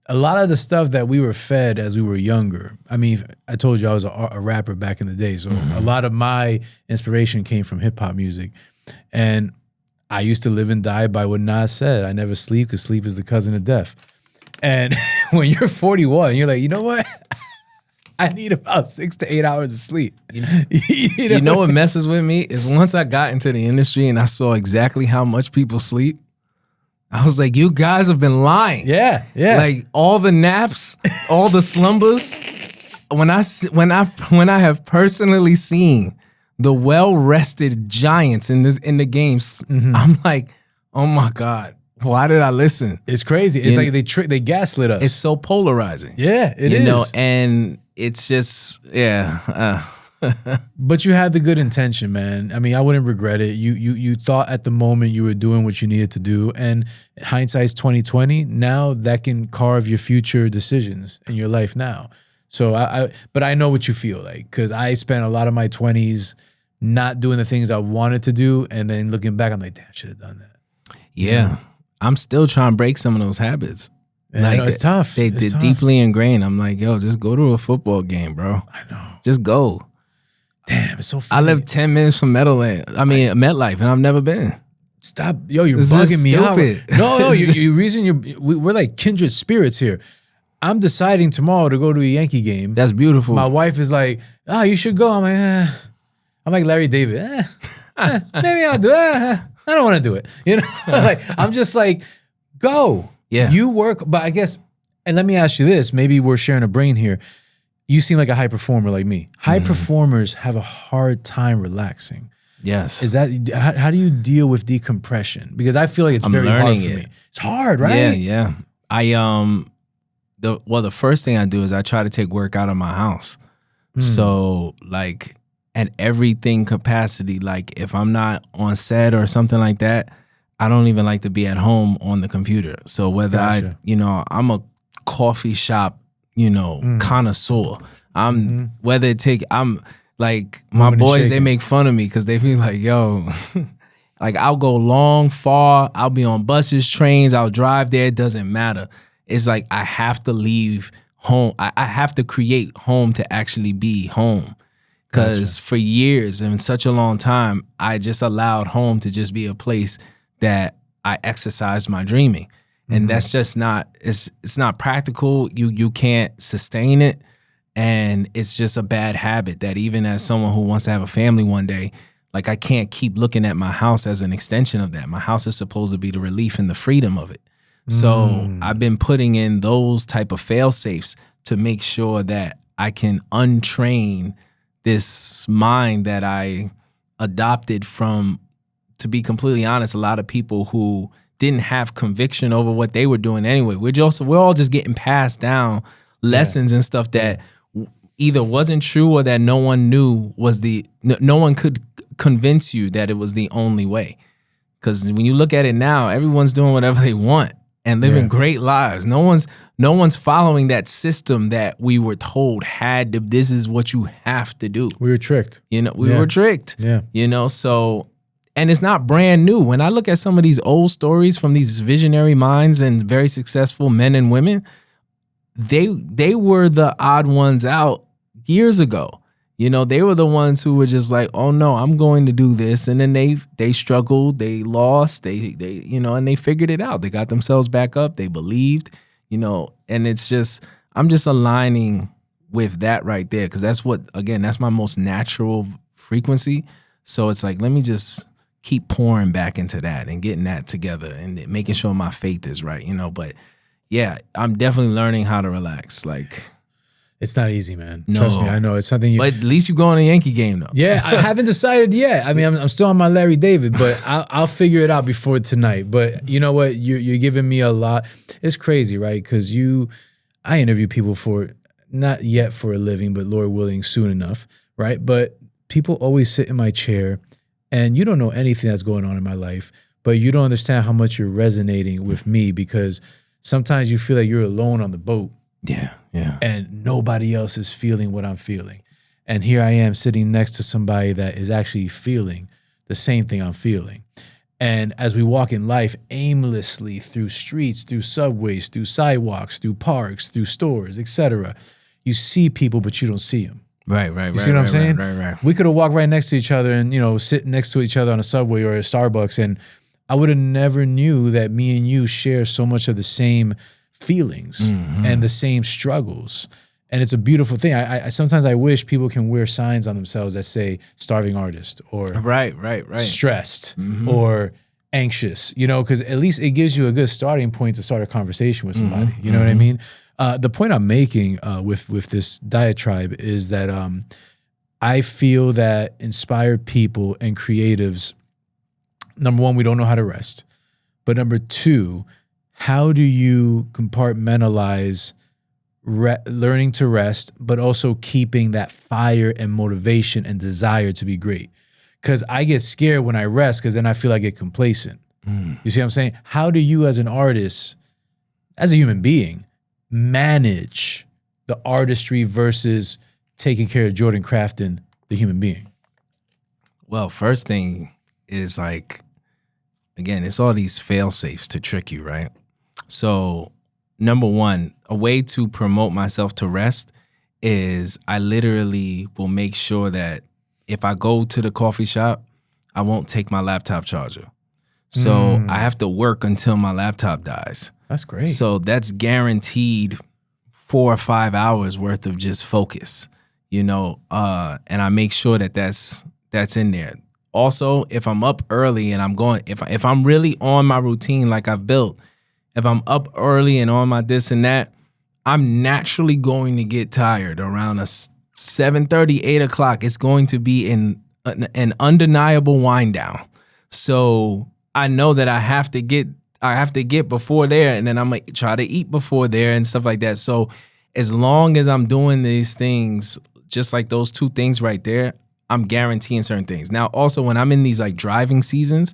a lot of the stuff that we were fed as we were younger. I mean, I told you I was a rapper back in the day. So a lot of my inspiration came from hip hop music. And I used to live and die by what Nas said. I never sleep because sleep is the cousin of death. And when you're 41, you're like, you know what? I need about 6 to 8 hours of sleep. You know what messes with me is once I got into the industry and I saw exactly how much people sleep, I was like, you guys have been lying. Yeah. Like all the naps, all the slumbers. When I have personally seen the well-rested giants in the games, I'm like, oh my God, why did I listen? It's crazy. It's like they gaslit us. It's so polarizing. Yeah, it is. You know, and it's just, yeah. But you had the good intention, man. I mean, I wouldn't regret it. You thought at the moment you were doing what you needed to do, and hindsight's 2020. Now that can carve your future decisions in your life now. So but I know what you feel like, because I spent a lot of my 20s not doing the things I wanted to do, and then looking back, I'm like, damn, I should have done that. Yeah. I'm still trying to break some of those habits. And like, I know it's tough. They're deeply ingrained. I'm like, yo, just go to a football game, bro. I know. Just go. Damn, it's so funny. I live 10 minutes from MetLife, and I've never been. Stop. Yo, you're This bugging is me out. stupid. No, we're like kindred spirits here. I'm deciding tomorrow to go to a Yankee game. That's beautiful. My wife is like, you should go. I'm like, I'm like Larry David. Maybe I'll do it. I don't want to do it. You know, like I'm just like, go. Yeah. You work, but I guess, and let me ask you this. Maybe we're sharing a brain here. You seem like a high performer like me. High performers have a hard time relaxing. Yes. Is that how do you deal with decompression? Because I feel like it's very hard for me. It's hard, right? Yeah. The first thing I do is I try to take work out of my house. So like at everything capacity, like if I'm not on set or something like that, I don't even like to be at home on the computer. So whether I'm a coffee shop, connoisseur. I'm like my boys, they make fun of me because they be like, yo, like I'll go long, far, I'll be on buses, trains, I'll drive there, it doesn't matter. It's like I have to leave home. I have to create home to actually be home. Because for years and such a long time, I just allowed home to just be a place that I exercised my dreaming. And that's just not, it's not practical. You can't sustain it. And it's just a bad habit that even as someone who wants to have a family one day, like I can't keep looking at my house as an extension of that. My house is supposed to be the relief and the freedom of it. So I've been putting in those type of fail safes to make sure that I can untrain this mind that I adopted from to be completely honest, a lot of people who didn't have conviction over what they were doing anyway. We're all just getting passed down lessons and stuff that either wasn't true or that no one knew no one could convince you that it was the only way. Because when you look at it now, everyone's doing whatever they want and living great lives. No one's following that system that we were told this is what you have to do. We were tricked. We were tricked. Yeah. So, and it's not brand new. When I look at some of these old stories from these visionary minds and very successful men and women, they were the odd ones out years ago. They were the ones who were just like, oh no, I'm going to do this. And then they struggled, they lost, they and they figured it out. They got themselves back up, they believed, and it's just, I'm just aligning with that right there. Cause that's my most natural frequency. So it's like, let me just keep pouring back into that and getting that together and making sure my faith is right, but yeah, I'm definitely learning how to relax. Like, it's not easy, man. No. Trust me, I know. It's something But at least you go on a Yankee game, though. Yeah, I haven't decided yet. I mean, I'm still on my Larry David, but I'll figure it out before tonight. But you know what? You're giving me a lot. It's crazy, right? Because I interview people not yet for a living, but Lord willing, soon enough, right? But people always sit in my chair, and you don't know anything that's going on in my life, but you don't understand how much you're resonating with me because sometimes you feel like you're alone on the boat. Yeah. And nobody else is feeling what I'm feeling. And here I am sitting next to somebody that is actually feeling the same thing I'm feeling. And as we walk in life aimlessly through streets, through subways, through sidewalks, through parks, through stores, etc., you see people, but you don't see them. Right. You see what I'm saying? Right. We could have walked right next to each other and, sit next to each other on a subway or a Starbucks, and I would have never knew that me and you share so much of the same feelings and the same struggles. And it's a beautiful thing. I sometimes I wish people can wear signs on themselves that say starving artist or right. stressed or anxious, because at least it gives you a good starting point to start a conversation with somebody. You know what I mean? The point I'm making with this diatribe is that I feel that inspired people and creatives, number one, we don't know how to rest. But number two, how do you compartmentalize learning to rest, but also keeping that fire and motivation and desire to be great? Because I get scared when I rest because then I feel I get complacent. You see what I'm saying? How do you as an artist, as a human being, manage the artistry versus taking care of Jordan Crafton, the human being? Well, first thing is like, again, it's all these fail safes to trick you, right? So number one, a way to promote myself to rest is I literally will make sure that if I go to the coffee shop, I won't take my laptop charger. So I have to work until my laptop dies. That's great. So that's guaranteed 4 or 5 hours worth of just focus, and I make sure that that's in there. Also, if I'm up early and I'm going, if I'm really on my routine like I've built, if I'm up early and on my this and that, I'm naturally going to get tired around 7:30, 8 o'clock. It's going to be an undeniable wind down. So I know that I have to get before there, and then I'm gonna try to eat before there and stuff like that. So as long as I'm doing these things, just like those two things right there, I'm guaranteeing certain things. Now, also when I'm in these like driving seasons,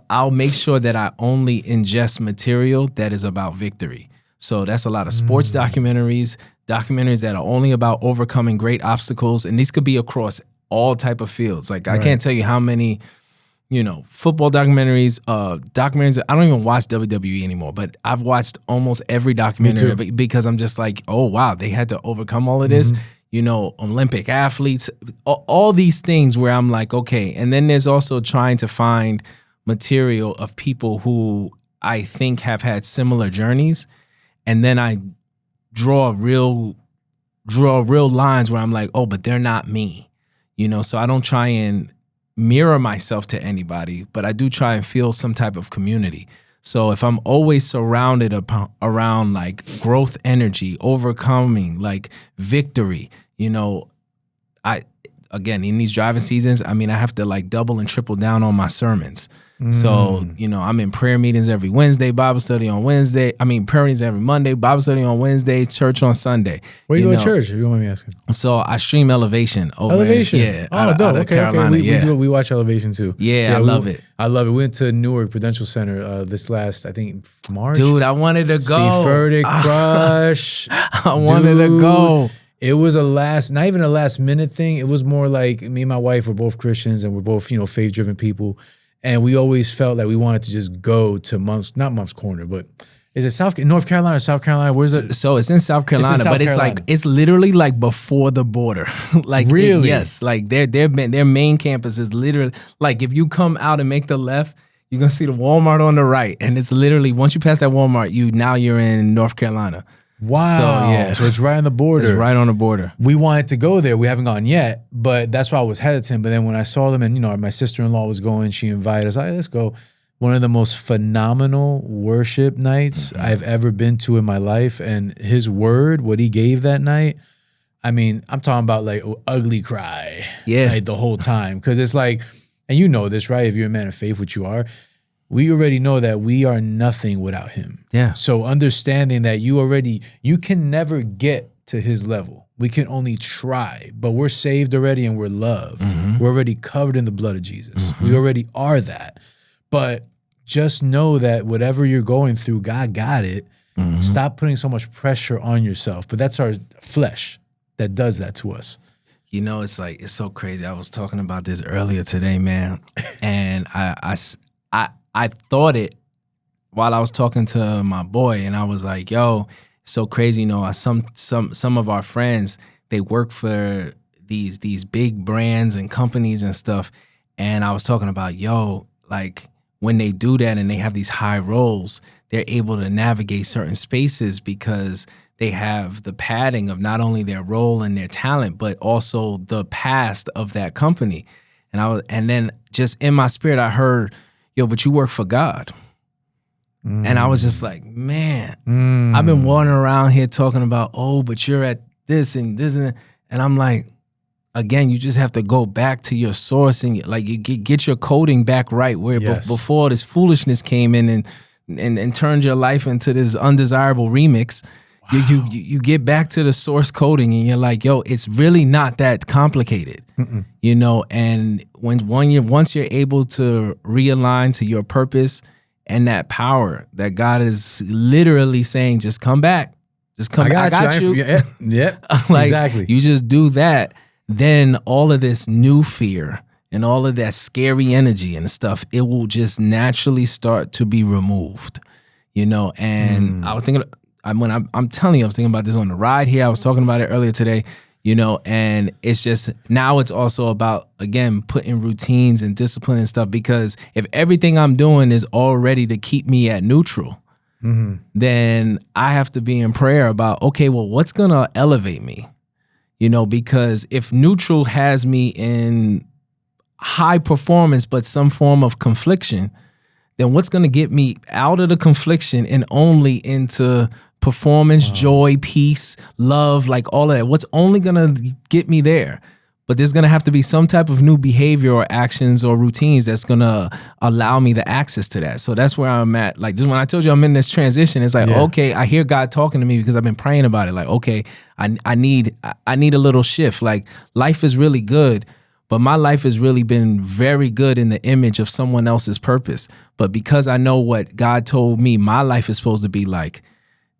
I'll make sure that I only ingest material that is about victory. So that's a lot of sports documentaries that are only about overcoming great obstacles. And these could be across all type of fields. Like I can't tell you how many, football documentaries, I don't even watch WWE anymore, but I've watched almost every documentary because I'm just like, oh, wow, they had to overcome all of this. Olympic athletes, all these things where I'm like, okay. And then there's also trying to find material of people who I think have had similar journeys. And then I draw real lines where I'm like, oh, but they're not me, so I don't try and mirror myself to anybody, but I do try and feel some type of community. So if I'm always surrounded around like growth energy, overcoming, like victory, again, in these driving seasons, I mean, I have to like double and triple down on my sermons. So, you know, I'm in prayer meetings every Wednesday, Bible study on Wednesday. I mean, prayer meetings every Monday, Bible study on Wednesday, church on Sunday. Where you go to church, if you don't mind me asking? So I stream Elevation over Elevation? yeah. Oh, dope. Okay, Carolina, okay. We watch Elevation too. Yeah, I love it. I love it. We went to Newark Prudential Center this last, I think, March. Dude, I wanted to go. Steve Furtick, Crush. I wanted to go. It was not even a last minute thing. It was more like me and my wife were both Christians and we're both, you know, faith driven people. And we always felt like we wanted to just go to not Moncks Corner, but is it North Carolina or South Carolina? Where's it? So it's in South Carolina, but it's like, it's literally like before the border. Like, really? Yes. Like their main campus is literally like, if you come out and make the left, you're going to see the Walmart on the right. And it's literally, once you pass that Walmart, now you're in North Carolina. Wow. So, yeah. So it's right on the border. It's right on the border. We wanted to go there. We haven't gone yet, but that's why I was hesitant. But then when I saw them and, you know, my sister-in-law was going, she invited us, let's go. One of the most phenomenal worship nights I've ever been to in my life. And his word, what he gave that night, I mean, I'm talking about like ugly cry. Yeah. Like the whole time. Because it's like, and you know this, right? If you're a man of faith, which you are, we already know that we are nothing without him. Yeah. So understanding that you can never get to his level. We can only try, but we're saved already and we're loved. We're already covered in the blood of Jesus. We already are that. But just know that whatever you're going through, God got it. Stop putting so much pressure on yourself. But that's our flesh that does that to us. You know, it's like, it's so crazy. I was talking about this earlier today, man. And I thought it while I was talking to my boy, and I was like, yo, it's so crazy. You know, some of our friends, they work for these big brands and companies and stuff. And I was talking about, yo, like when they do that and they have these high roles, they're able to navigate certain spaces because they have the padding of not only their role and their talent, but also the past of that company. And then just in my spirit, I heard, yo, but you work for God. And I was just like, man, I've been wandering around here talking about, oh, but you're at this and this. And I'm like, again, you just have to go back to your source and like you get your coding back right where before this foolishness came in and turned your life into this undesirable remix. Wow. You get back to the source coding and you're like, yo, it's really not that complicated, you know. And once you're able to realign to your purpose and that power that God is literally saying, just come back, just come back. I got you. Yeah, like, exactly. You just do that, then all of this new fear and all of that scary energy and stuff, it will just naturally start to be removed, you know. And I was thinking. I'm telling you, I was thinking about this on the ride here. I was talking about it earlier today, you know, and it's just now it's also about, again, putting routines and discipline and stuff, because if everything I'm doing is already to keep me at neutral, then I have to be in prayer about, okay, well, what's going to elevate me? You know, because if neutral has me in high performance, but some form of confliction, then what's going to get me out of the confliction and only into performance, joy, peace, love, like all of that? What's only going to get me there? But there's going to have to be some type of new behavior or actions or routines that's going to allow me the access to that. So that's where I'm at. Like just when I told you I'm in this transition, it's like, okay, I hear God talking to me because I've been praying about it. Like, okay, I need a little shift. Like life is really good, but my life has really been very good in the image of someone else's purpose. But because I know what God told me my life is supposed to be like,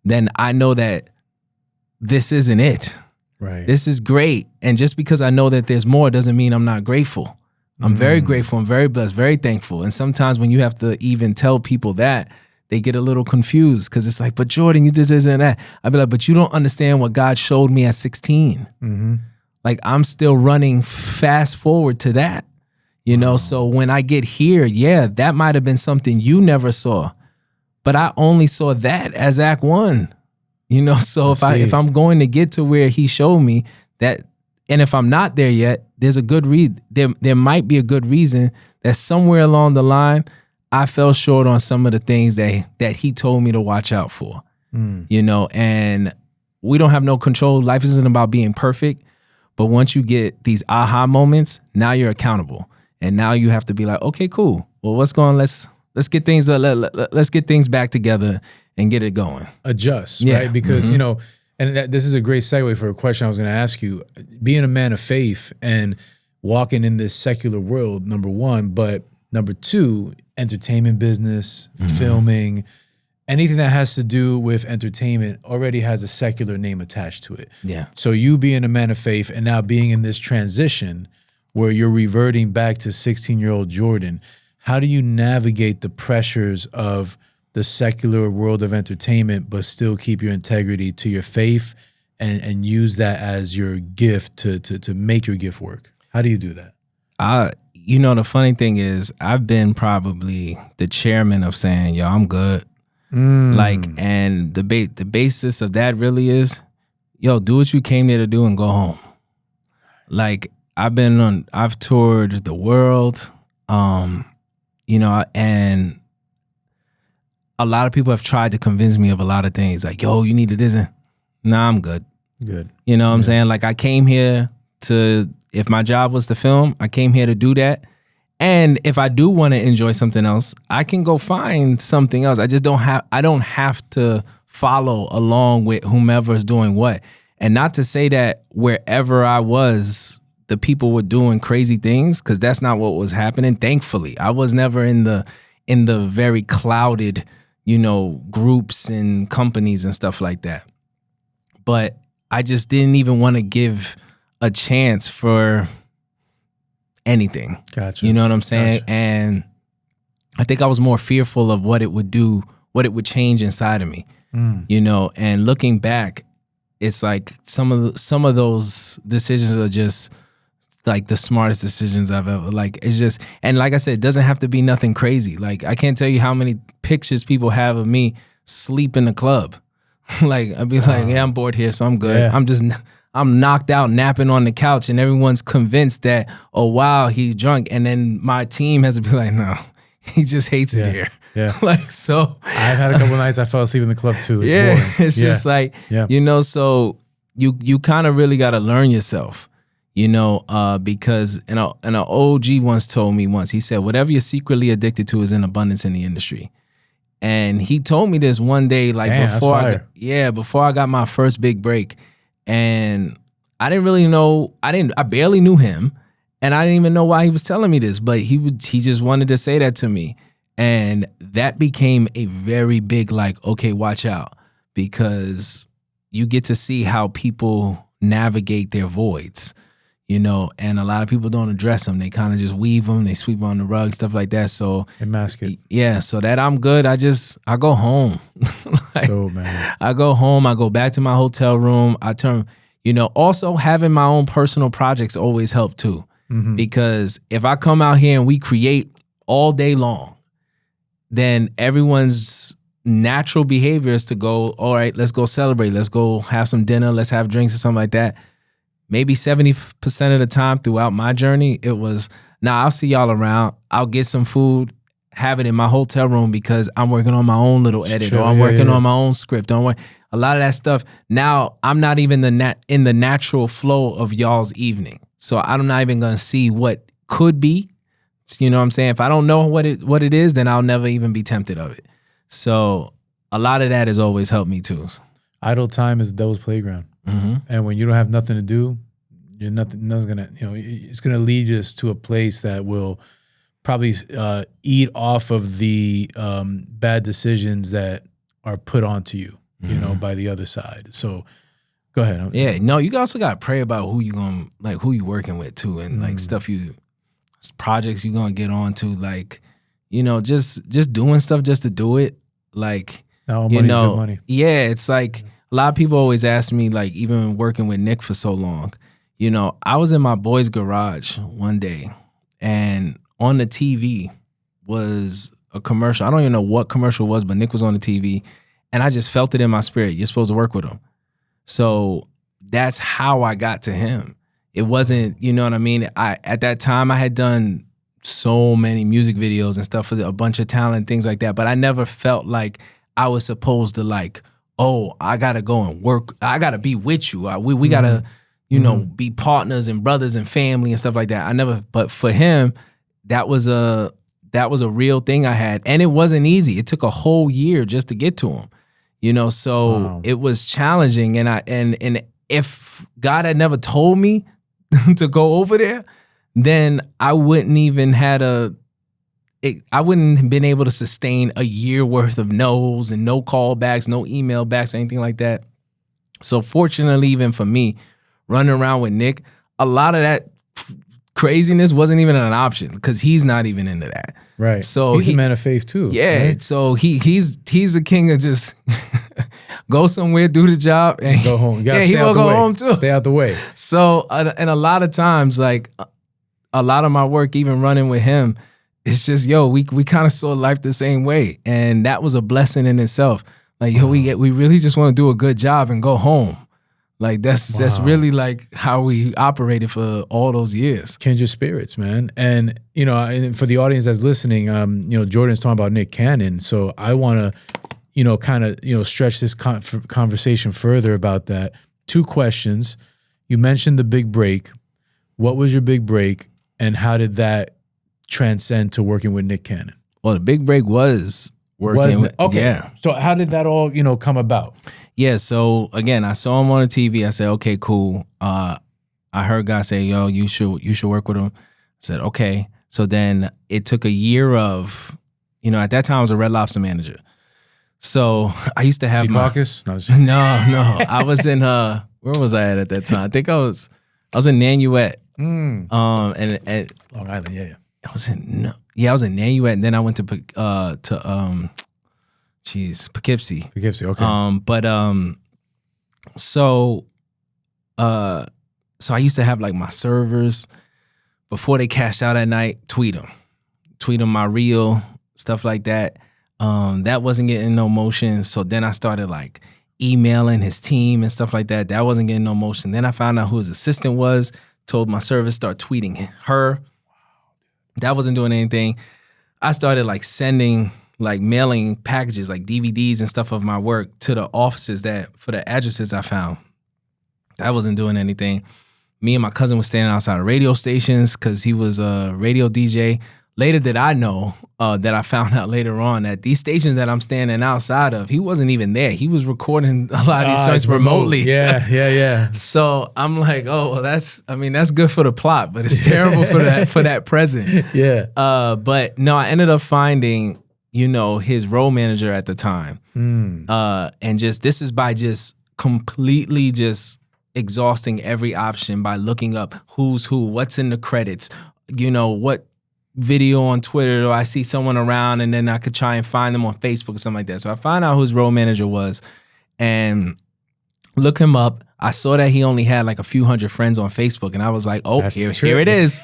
then I know that this isn't it. Right. This is great. And just because I know that there's more doesn't mean I'm not grateful. I'm very grateful. I'm very blessed, very thankful. And sometimes when you have to even tell people that, they get a little confused because it's like, but Jordan, you just isn't that. I'd be like, but you don't understand what God showed me at 16. Like I'm still running fast forward to that, you know? So when I get here, that might've been something you never saw, but I only saw that as Act 1, you know? So if I'm going to get to where he showed me that, and if I'm not there yet, there's a good there might be a good reason that somewhere along the line, I fell short on some of the things that he told me to watch out for, you know? And we don't have no control. Life isn't about being perfect. But once you get these aha moments, now you're accountable. And now you have to be like, okay, cool. Well, what's going on? Let's get things let's get things back together and get it going. Adjust, Yeah. right? Because, you know, and this is a great segue for a question I was going to ask you. Being a man of faith and walking in this secular world, number one, but number two, entertainment business, filming, anything that has to do with entertainment already has a secular name attached to it. Yeah. So you being a man of faith and now being in this transition where you're reverting back to 16-year-old Jordan, how do you navigate the pressures of the secular world of entertainment but still keep your integrity to your faith and use that as your gift to make your gift work? How do you do that? You know, the funny thing is I've been probably the chairman of saying, yo, I'm good. Like, and the basis of that really is, yo, do what you came there to do and go home. Like, I've toured the world, you know, and a lot of people have tried to convince me of a lot of things. Like, yo, you need to this. Nah, I'm good. Good. You know what I'm saying? Like, I came here if my job was to film, I came here to do that. And if I do want to enjoy something else, I can go find something else. I don't have to follow along with whomever is doing what. And not to say that wherever I was, the people were doing crazy things, because that's not what was happening. Thankfully, I was never in the very clouded, you know, groups and companies and stuff like that. But I just didn't even want to give a chance for anything. Gotcha. You know what I'm saying? Gotcha. And I think I was more fearful of what it would do, what it would change inside of me. You know, and looking back, it's like some of those decisions are just like the smartest decisions I've ever, like, it's just, and like I said, it doesn't have to be nothing crazy. Like, I can't tell you how many pictures people have of me sleep in the club. Like, I'd be like, yeah, I'm bored here, so I'm good. Yeah. I'm knocked out, napping on the couch, and everyone's convinced that, oh, wow, he's drunk. And then my team has to be like, no, he just hates it here. Yeah. Like, so. I've had a couple nights I fell asleep in the club too. It's boring. It's just like, you know, so you kind of really got to learn yourself, you know, because an OG once told me he said, whatever you're secretly addicted to is in abundance in the industry. And he told me this one day, like, before I got my first big break. And I didn't really know, I barely knew him, and I didn't even know why he was telling me this, but he just wanted to say that to me. And that became a very big, like, okay, watch out, because you get to see how people navigate their voids, you know, and a lot of people don't address them. They kind of just weave them, they sweep them on the rug, stuff like that. So they mask it. Yeah, so that I'm good. I go home. Like, So, man. I go home, I go back to my hotel room. You know, also having my own personal projects always help too. Because if I come out here and we create all day long, then everyone's natural behavior is to go, all right, let's go celebrate. Let's go have some dinner. Let's have drinks or something like that. Maybe 70% of the time throughout my journey, it was, I'll see y'all around. I'll get some food, have it in my hotel room because I'm working on my own little edit, or I'm working on my own script. A lot of that stuff. Now I'm not even in the natural flow of y'all's evening. So I'm not even going to see what could be. You know what I'm saying? If I don't know what it is, then I'll never even be tempted of it. So a lot of that has always helped me too. Idle time is the devil's playground. And when you don't have nothing to do, nothing's gonna, you know, it's gonna lead us to a place that will probably eat off of the bad decisions that are put onto you, you know, by the other side. So go ahead. Yeah, no, you also got to pray about who you working with too, and like projects you gonna get onto, like, you know, just doing stuff just to do it. Like, no, money's good money. Yeah, it's like a lot of people always ask me, like, even working with Nick for so long, you know, I was in my boy's garage one day, and on the TV was a commercial. I don't even know what commercial it was, but Nick was on the TV, and I just felt it in my spirit. You're supposed to work with him. So that's how I got to him. It wasn't, you know what I mean? At that time, I had done so many music videos and stuff for a bunch of talent, things like that, but I never felt like I was supposed to, like, oh, I got to go and work. I got to be with you. We got to, you know, be partners and brothers and family and stuff like that. But for him, that was a real thing I had. And it wasn't easy. It took a whole year just to get to him, you know, so it was challenging. And if God had never told me to go over there, then I wouldn't have been able to sustain a year worth of no's and no callbacks, no email backs, anything like that. So fortunately, even for me, running around with Nick, a lot of that craziness wasn't even an option because he's not even into that. Right. So he's a man of faith too. Yeah. Right? So he's the king of just go somewhere, do the job, and go home. Yeah, he will go home too. Stay out the way. So and a lot of times, like a lot of my work, even running with him, it's just we kind of saw life the same way, and that was a blessing in itself. Like we really just want to do a good job and go home. Like that's really like how we operated for all those years. Kindred spirits, man. And you know, and for the audience that's listening, you know, Jordan's talking about Nick Cannon, so I want to, you know, kind of, you know, stretch this conversation further about that. 2 questions. You mentioned the big break. What was your big break, and how did that transcend to working with Nick Cannon? Well, the big break was working. Okay. Yeah. So how did that all, you know, come about? Yeah. So again, I saw him on the TV. I said, okay, cool. I heard God say, yo, you should work with him. I said, okay. So then it took a year of, you know, at that time I was a Red Lobster manager. So I used to have Caucus? No. I was in where was I at that time? I think I was in Nanuet. And Long Island, yeah. I was in Nanuet, and then I went to Poughkeepsie. Poughkeepsie, okay. So I used to have like my servers before they cashed out at night, tweet them my reel, stuff like that. That wasn't getting no motion. So then I started like emailing his team and stuff like that. That wasn't getting no motion. Then I found out who his assistant was, told my service start tweeting her. That wasn't doing anything. I started like mailing packages like DVDs and stuff of my work to the offices for the addresses I found. That wasn't doing anything. Me and my cousin was standing outside of radio stations because he was a radio DJ. Later did I know that I found out later on that these stations that I'm standing outside of, he wasn't even there. He was recording a lot of these joints remotely. Yeah. So I'm like, oh, well, that's good for the plot, but it's terrible for that present. Yeah. But no, I ended up finding, you know, his role manager at the time. And this is by just completely just exhausting every option by looking up who's who, what's in the credits, you know, what video on Twitter, or I see someone around, and then I could try and find them on Facebook or something like that. So I found out who his role manager was and look him up. I saw that he only had like a few hundred friends on Facebook, and I was like, oh, here it is.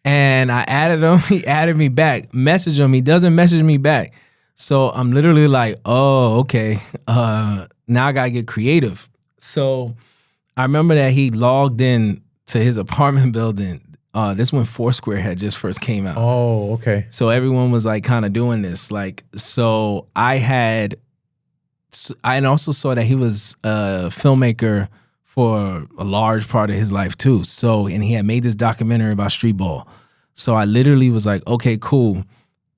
And I added him. He added me back. Message him. He doesn't message me back. So I'm literally like, oh, okay. Now I gotta get creative. So I remember that he logged in to his apartment building. This when Foursquare had just first came out. Oh, okay. So everyone was like kind of doing this. Like, so I also saw that he was a filmmaker for a large part of his life too. So, and he had made this documentary about street ball. So I literally was like, okay, cool.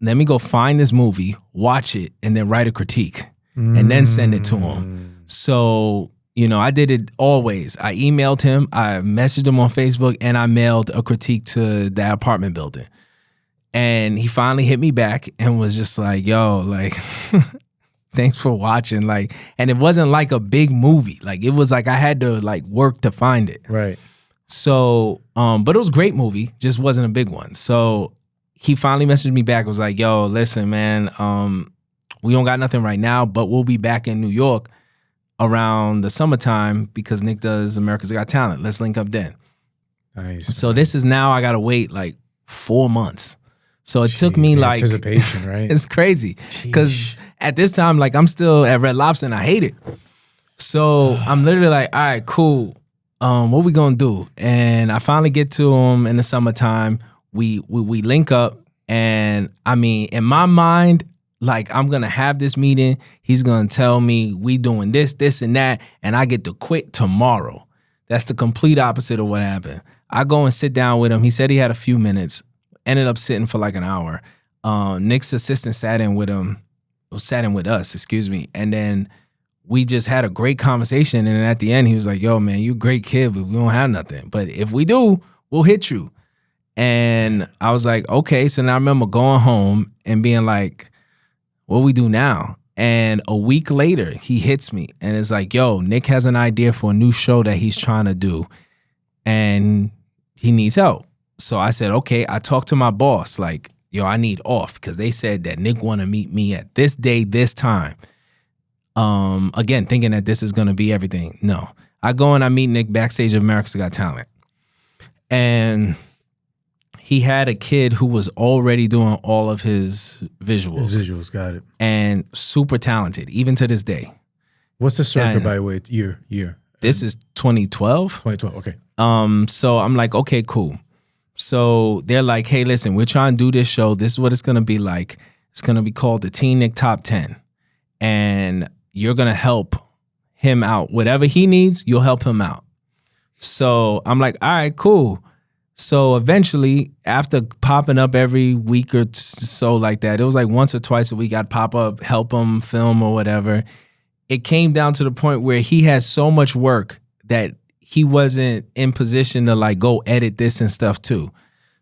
Let me go find this movie, watch it, and then write a critique and then send it to him. So, you know, I did it always. I emailed him, I messaged him on Facebook, and I mailed a critique to that apartment building. And he finally hit me back and was just like, yo, like, thanks for watching. Like, and it wasn't like a big movie. Like, it was like I had to like work to find it. Right. So, but it was a great movie, just wasn't a big one. So he finally messaged me back, was like, yo, listen, man, we don't got nothing right now, but we'll be back in New York around the summertime because Nick does America's Got Talent. Let's link up then. Nice. So this is now I gotta wait like 4 months. So it took me like anticipation, right? It's crazy because at this time, like I'm still at Red Lobster and I hate it. So I'm literally like, all right, cool. What we gonna do? And I finally get to him in the summertime. We link up, and I mean, in my mind, like I'm gonna have this meeting. He's gonna tell me we doing this, and that, and I get to quit tomorrow. That's the complete opposite of what happened. I go and sit down with him. He said he had a few minutes. Ended up sitting for like an hour. Nick's assistant sat in with us, excuse me. And then we just had a great conversation. And then at the end, he was like, yo, man, you a great kid, but we don't have nothing. But if we do, we'll hit you. And I was like, okay. So now I remember going home and being like, what do we do now? And a week later, he hits me and it's like, yo, Nick has an idea for a new show that he's trying to do. And he needs help. So I said, okay. I talked to my boss, like, yo, I need off because they said that Nick want to meet me at this day, this time. Again, thinking that this is going to be everything. No. I go and I meet Nick backstage of America's Got Talent. And he had a kid who was already doing all of his visuals. His visuals, got it. And super talented, even to this day. What's the circa, by the way, year? This is 2012. 2012, okay. So I'm like, okay, cool. So they're like, hey, listen, we're trying to do this show. This is what it's going to be like. It's going to be called the Teen Nick Top 10. And you're going to help him out. Whatever he needs, you'll help him out. So I'm like, all right, cool. So eventually, after popping up every week or so like that, it was like once or twice a week I'd pop up, help him film or whatever. It came down to the point where he had so much work that he wasn't in position to like go edit this and stuff too.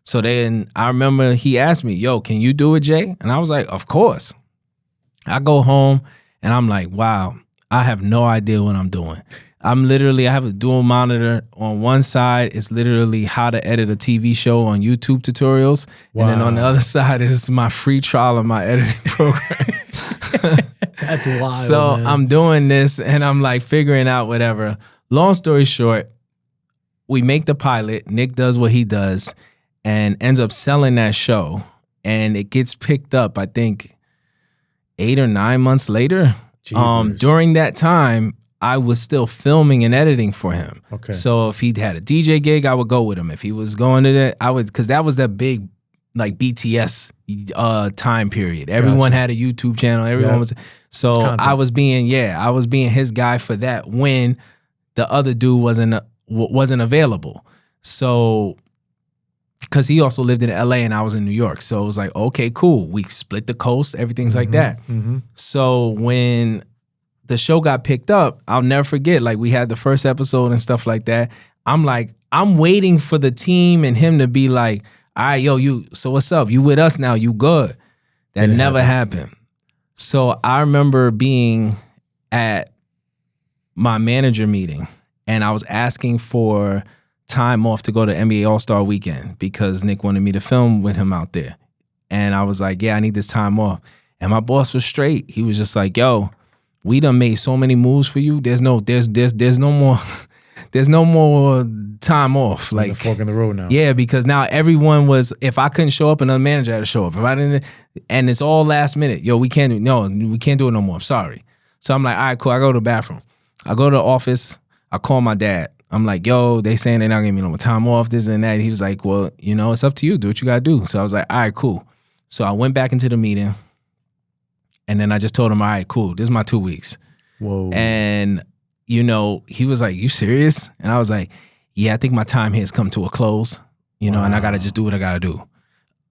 So then I remember he asked me, yo, can you do it, Jay? And I was like, of course. I go home and I'm like, wow, I have no idea what I'm doing. I have a dual monitor. On one side, it's literally how to edit a TV show on YouTube tutorials. Wow. And then on the other side is my free trial of my editing program. That's wild. So man. I'm doing this and I'm like figuring out whatever. Long story short, we make the pilot. Nick does what he does and ends up selling that show. And it gets picked up, I think, 8 or 9 months later. During that time, I was still filming and editing for him. Okay. So if he had a DJ gig, I would go with him. If he was going to that, I would, because that was that big, like BTS time period. Everyone had a YouTube channel. Everyone was. So content. I was being his guy for that when the other dude wasn't available. So because he also lived in LA and I was in New York. So it was like, okay, cool. We split the coast, everything's like that. Mm-hmm. So when the show got picked up, I'll never forget, like we had the first episode and stuff like that. I'm like, I'm waiting for the team and him to be like, all right, yo, so what's up? You with us now, you good. That never happened. So I remember being at my manager meeting and I was asking for time off to go to NBA All-Star Weekend because Nick wanted me to film with him out there. And I was like, yeah, I need this time off. And my boss was straight. He was just like, yo, we done made so many moves for you. There's no more time off. Like the fork in the road now. Yeah, because now everyone was, if I couldn't show up, another manager had to show up. If I didn't, and it's all last minute. Yo, we can't do it no more. I'm sorry. So I'm like, all right, cool. I go to the bathroom. I go to the office. I call my dad. I'm like, yo, they saying they're not giving me no more time off, this and that. He was like, well, it's up to you. Do what you got to do. So I was like, all right, cool. So I went back into the meeting. And then I just told him, all right, cool. This is my 2 weeks. Whoa. And, he was like, you serious? And I was like, yeah, I think my time here has come to a close, and I got to just do what I got to do.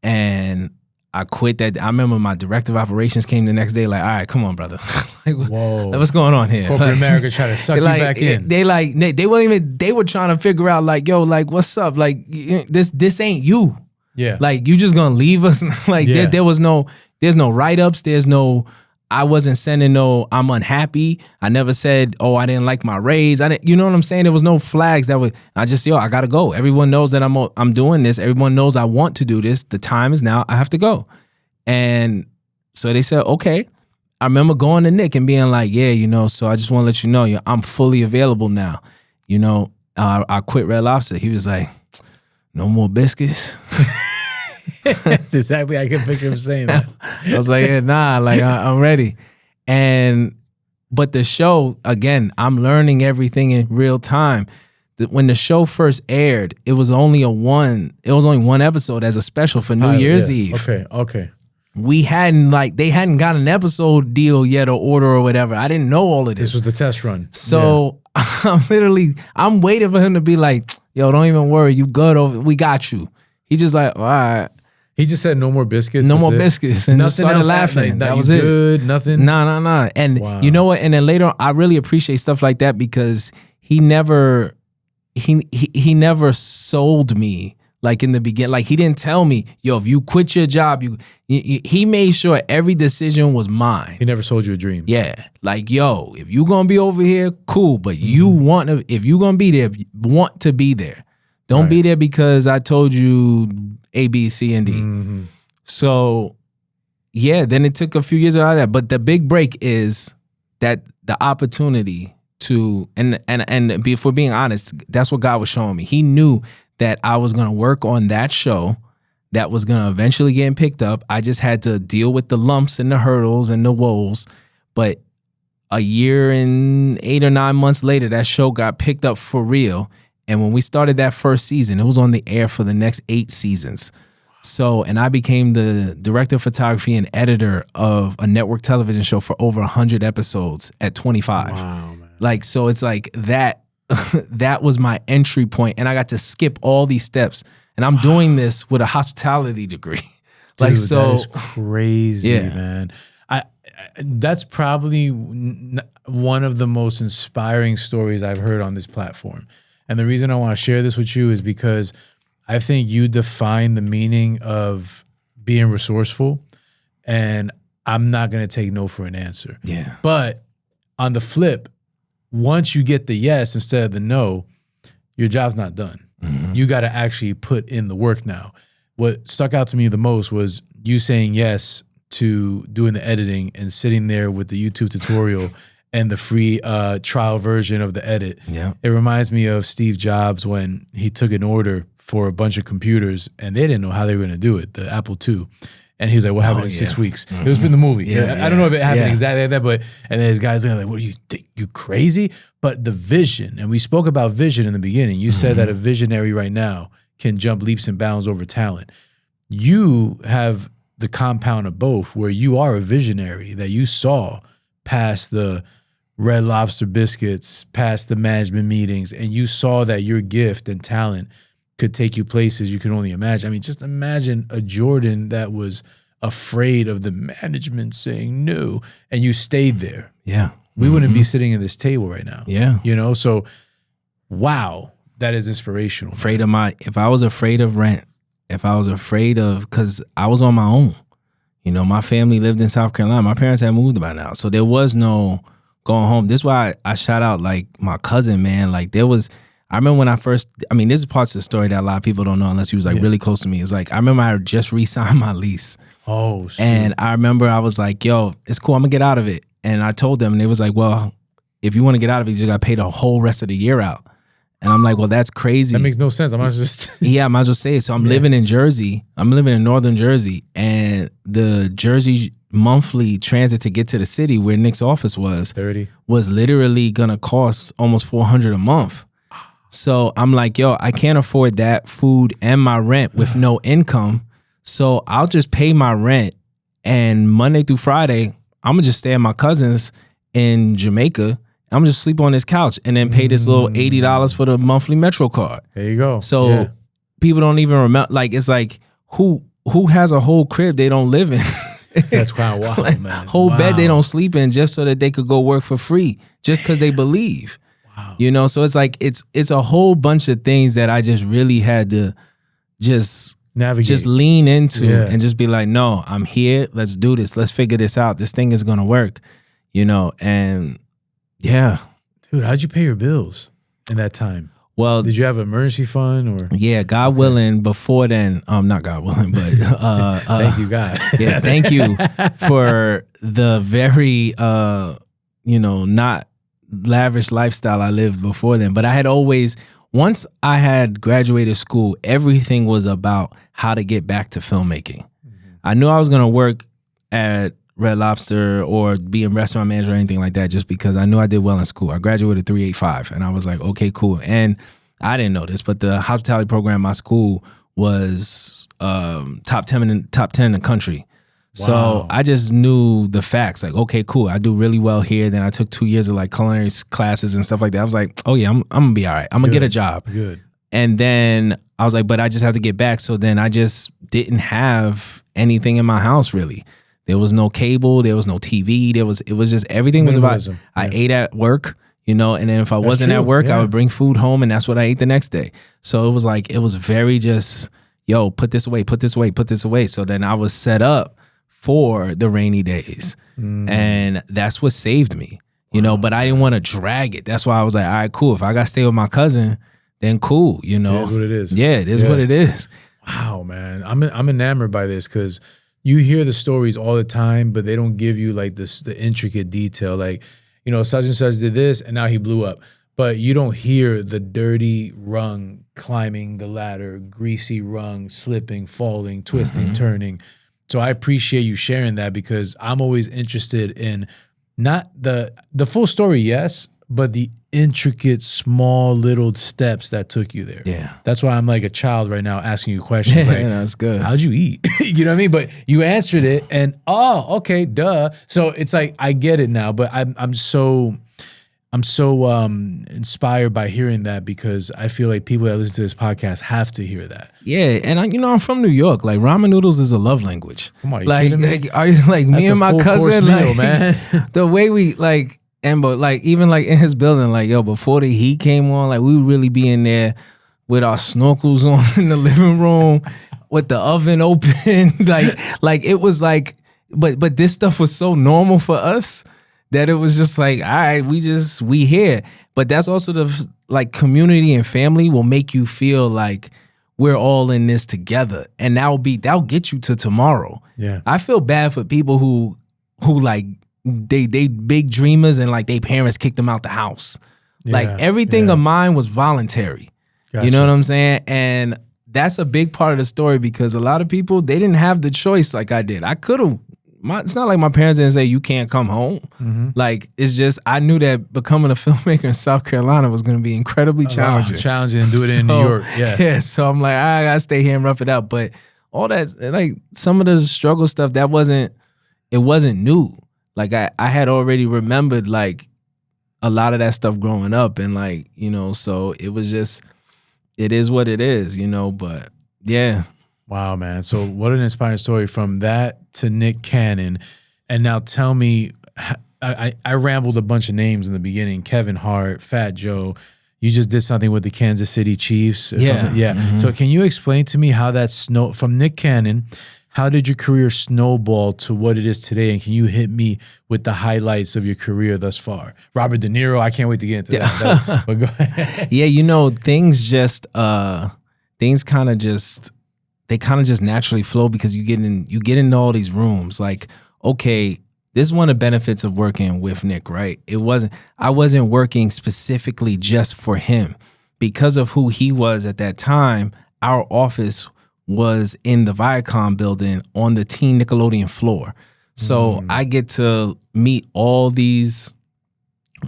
And I quit that. I remember my director of operations came the next day like, all right, come on, brother. Like, whoa. What's going on here? Corporate America trying to suck you back in. They were trying to figure out like, yo, like, what's up? Like, this ain't you. Yeah. Like, you just gonna leave us? Like, there's no write-ups. I wasn't sending no, I'm unhappy. I never said, oh, I didn't like my raise. You know what I'm saying? There was no flags I just, I gotta go. Everyone knows that I'm doing this. Everyone knows I want to do this. The time is now. I have to go. And so they said, okay. I remember going to Nick and being like, yeah, so I just want to let you know, I'm fully available now. I quit Red Lobster. He was like, no more biscuits. That's exactly I can picture him saying that. I was like, yeah, nah, like I'm ready. But the show, again, I'm learning everything in real time. When the show first aired, it was only one episode as a special for New Year's Eve. Okay. They hadn't got an episode deal yet or order or whatever. I didn't know all of this. This was the test run. So I'm waiting for him to be like, yo, don't even worry, you good we got you. He just like, all right. He just said no more biscuits. No more biscuits. And just started laughing. That was good. Nothing. Nah. And you know what? And then later on, I really appreciate stuff like that because he never sold me like in the beginning. Like he didn't tell me, yo, if you quit your job, he made sure every decision was mine. He never sold you a dream. Yeah. Like, yo, if you gonna be over here, cool. But if you gonna be there, want to be there. Don't be there because I told you A, B, C, and D. So, yeah, then it took a few years out of that. But the big break is that the opportunity to, and if we're being honest, that's what God was showing me. He knew that I was going to work on that show that was going to eventually get picked up. I just had to deal with the lumps and the hurdles and the woes. But a year and 8 or 9 months later, that show got picked up for real. And when we started that first season, it was on the air for the next 8 seasons. So, and I became the director of photography and editor of a network television show for over 100 episodes at 25. Wow, man. Like, so it's like that, that was my entry point. And I got to skip all these steps. And I'm doing this with a hospitality degree. Like, Dude, so that is crazy, man. That's probably one of the most inspiring stories I've heard on this platform. And the reason I want to share this with you is because I think you define the meaning of being resourceful, and I'm not going to take no for an answer. Yeah. But on the flip, once you get the yes instead of the no, your job's not done. You got to actually put in the work now. What stuck out to me the most was you saying yes to doing the editing and sitting there with the YouTube tutorial and the free trial version of the edit. Yeah. It reminds me of Steve Jobs when he took an order for a bunch of computers and they didn't know how they were going to do it, the Apple II. And he was like, we'll have it in 6 weeks. It was in the movie. I don't know if it happened exactly like that, but, and then his guys are like, what are you, you crazy? But the vision, and we spoke about vision in the beginning. You said that a visionary right now can jump leaps and bounds over talent. You have the compound of both, where you are a visionary, that you saw past the Red Lobster biscuits, past the management meetings, and you saw that your gift and talent could take you places you could only imagine. I mean, just imagine a Jordan that was afraid of the management saying no, and you stayed there. Yeah. We wouldn't be sitting at this table right now. Yeah. You know, so wow, that is inspirational. Afraid of if I was afraid of rent, if I was afraid of, because I was on my own. You know, my family lived in South Carolina. My parents had moved by now. So there was no going home. This is why I shout out like my cousin, man. Like I remember when this is parts of the story that a lot of people don't know unless he was like really close to me. It's like, I remember I just re-signed my lease. Oh, shit. And I remember I was like, yo, it's cool, I'm gonna get out of it. And I told them, and they was like, well, if you want to get out of it, you just gotta pay the whole rest of the year out. And I'm like, well, that's crazy. That makes no sense. I might just yeah, I might as well say it. So I'm living in Jersey. I'm living in northern Jersey, and the Jersey monthly transit to get to the city where Nick's office was 30 was literally gonna cost almost $400 a month. So I'm like, yo, I can't afford that food and my rent with no income. So I'll just pay my rent, and Monday through Friday, I'm gonna just stay at my cousin's in Jamaica. I'm just sleep on this couch and then pay this little $80 for the monthly Metro card. There you go. So people don't even remember. Like, it's like, who has a whole crib they don't live in? That's kind of wild, man. Whole bed they don't sleep in just so that they could go work for free, just because they believe. Wow. You know, so it's like it's a whole bunch of things that I just really had to just navigate, just lean into and just be like, no, I'm here. Let's do this. Let's figure this out. This thing is gonna work. You know, and yeah. Dude, how'd you pay your bills in that time? Well, did you have an emergency fund or? Yeah, God willing, before then, not God willing, but thank you, God. Yeah, thank you for the very not lavish lifestyle I lived before then. But I had always, once I had graduated school, everything was about how to get back to filmmaking. I knew I was gonna work at Red Lobster or be a restaurant manager or anything like that, just because I knew I did well in school. I graduated 3.85, and I was like, okay, cool. And I didn't know this, but the hospitality program at my school was top 10 in the country. So I just knew the facts. Like, okay, cool. I do really well here. Then I took 2 years of like culinary classes and stuff like that. I was like, oh yeah, I'm gonna be all right. I'm gonna get a job. Good. And then I was like, but I just have to get back. So then I just didn't have anything in my house really. There was no cable. There was no TV. It was just everything was about. I ate at work, you know, and then if I wasn't at work, I would bring food home, and that's what I ate the next day. So it was like, it was very just, yo, put this away, put this away, put this away. So then I was set up for the rainy days, and that's what saved me, you know. But I didn't want to drag it. That's why I was like, all right, cool. If I got to stay with my cousin, then cool, you know. It is what it is. Yeah, it is what it is. Wow, man. I'm enamored by this because you hear the stories all the time, but they don't give you like the intricate detail. Like, you know, such and such did this and now he blew up. But you don't hear the dirty rung climbing the ladder, greasy rung, slipping, falling, twisting, turning. So I appreciate you sharing that because I'm always interested in not the full story, yes, but the intricate, small, little steps that took you there. Yeah. That's why I'm like a child right now asking you questions. Like, that's good. How'd you eat? You know what I mean? But you answered it and, oh, okay, duh. So it's like, I get it now, but I'm so inspired by hearing that because I feel like people that listen to this podcast have to hear that. Yeah, and I'm from New York. Like ramen noodles is a love language. Come on, you like, kidding me? like, are you like me That's and my cousin? meal, Like, man. the way we like, and but like even like in his building, like yo, before the heat came on, like we would really be in there with our snorkels on in the living room with the oven open, like it was like, but this stuff was so normal for us that it was just like, all right, we here. But that's also the like community and family will make you feel like we're all in this together, and that'll get you to tomorrow. Yeah, I feel bad for people who like they big dreamers and like their parents kicked them out the house. Like everything of mine was voluntary. Gotcha. You know what I'm saying? And that's a big part of the story because a lot of people, they didn't have the choice like I did. I could have. It's not like my parents didn't say, you can't come home. Like, it's just, I knew that becoming a filmmaker in South Carolina was going to be incredibly challenging. Challenging and do it in New York. Yeah. So I'm like, I got to stay here and rough it out. But all that, like, some of the struggle stuff, it wasn't new. Like, I had already remembered, like, a lot of that stuff growing up. And, like, you know, so it was just, it is what it is, you know, but yeah. Wow, man. So what an inspiring story from that to Nick Cannon. And now tell me, I rambled a bunch of names in the beginning. Kevin Hart, Fat Joe. You just did something with the Kansas City Chiefs. Yeah. So can you explain to me how that from Nick Cannon, how did your career snowball to what it is today? And can you hit me with the highlights of your career thus far? Robert De Niro, I can't wait to get into that. But go ahead. Yeah, you know, things kind of just, they kind of just naturally flow because you get into all these rooms. Like, okay, this is one of the benefits of working with Nick, right? I wasn't working specifically just for him. Because of who he was at that time, our office was in the Viacom building on the Teen Nickelodeon floor. So I get to meet all these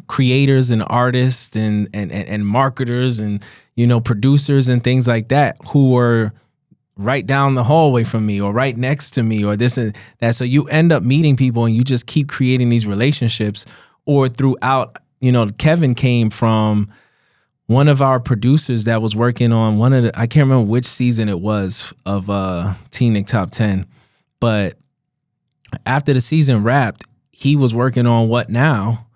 creators and artists and marketers and, you know, producers and things like that who were right down the hallway from me or right next to me or this and that. So you end up meeting people and you just keep creating these relationships. Or throughout, you know, Kevin came from one of our producers that was working on I can't remember which season it was of Teen Nick Top 10, but after the season wrapped, he was working on What Now,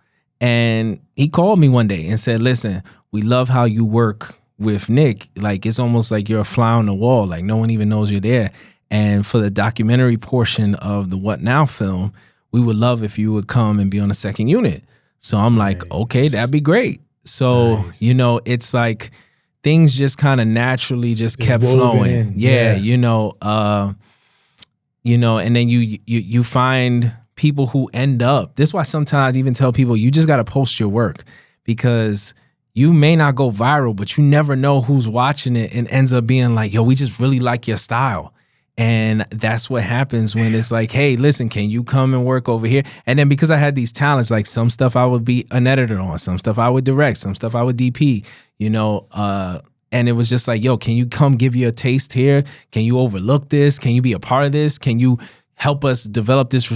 and he called me one day and said, listen, we love how you work with Nick. Like, it's almost like you're a fly on the wall. Like, no one even knows you're there. And for the documentary portion of the What Now film, we would love if you would come and be on the second unit. So I'm like, okay, that'd be great. So, you know, it's like things just kind of naturally just kept flowing. Yeah, you know, and then you find people who end up. This is why sometimes I even tell people, you just got to post your work because you may not go viral, but you never know who's watching it and ends up being like, yo, we just really like your style. And that's what happens when it's like, hey, listen, can you come and work over here? And then because I had these talents, like some stuff I would be an editor on, some stuff I would direct, some stuff I would DP, you know, and it was just like, yo, can you come give you a taste here? Can you overlook this? Can you be a part of this? Can you help us develop this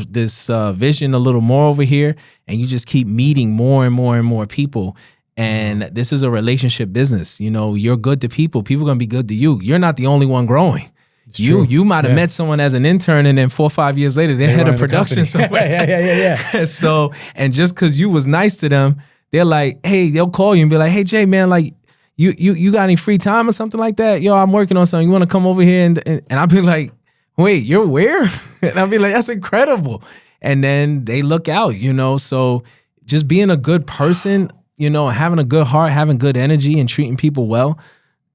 vision a little more over here, and you just keep meeting more and more and more people. And this is a relationship business. You know, you're good to people. People are gonna be good to you. You're not the only one growing. You might have met someone as an intern, and then 4 or 5 years later, they had a production somewhere. Yeah. So, and just because you was nice to them, they're like, hey, they'll call you and be like, hey, Jay, man, like, you got any free time or something like that? Yo, I'm working on something. You want to come over here? And I'll be like, wait, you're where? And I'll be like, that's incredible. And then they look out, you know. So just being a good person, you know, having a good heart, having good energy, and treating people well,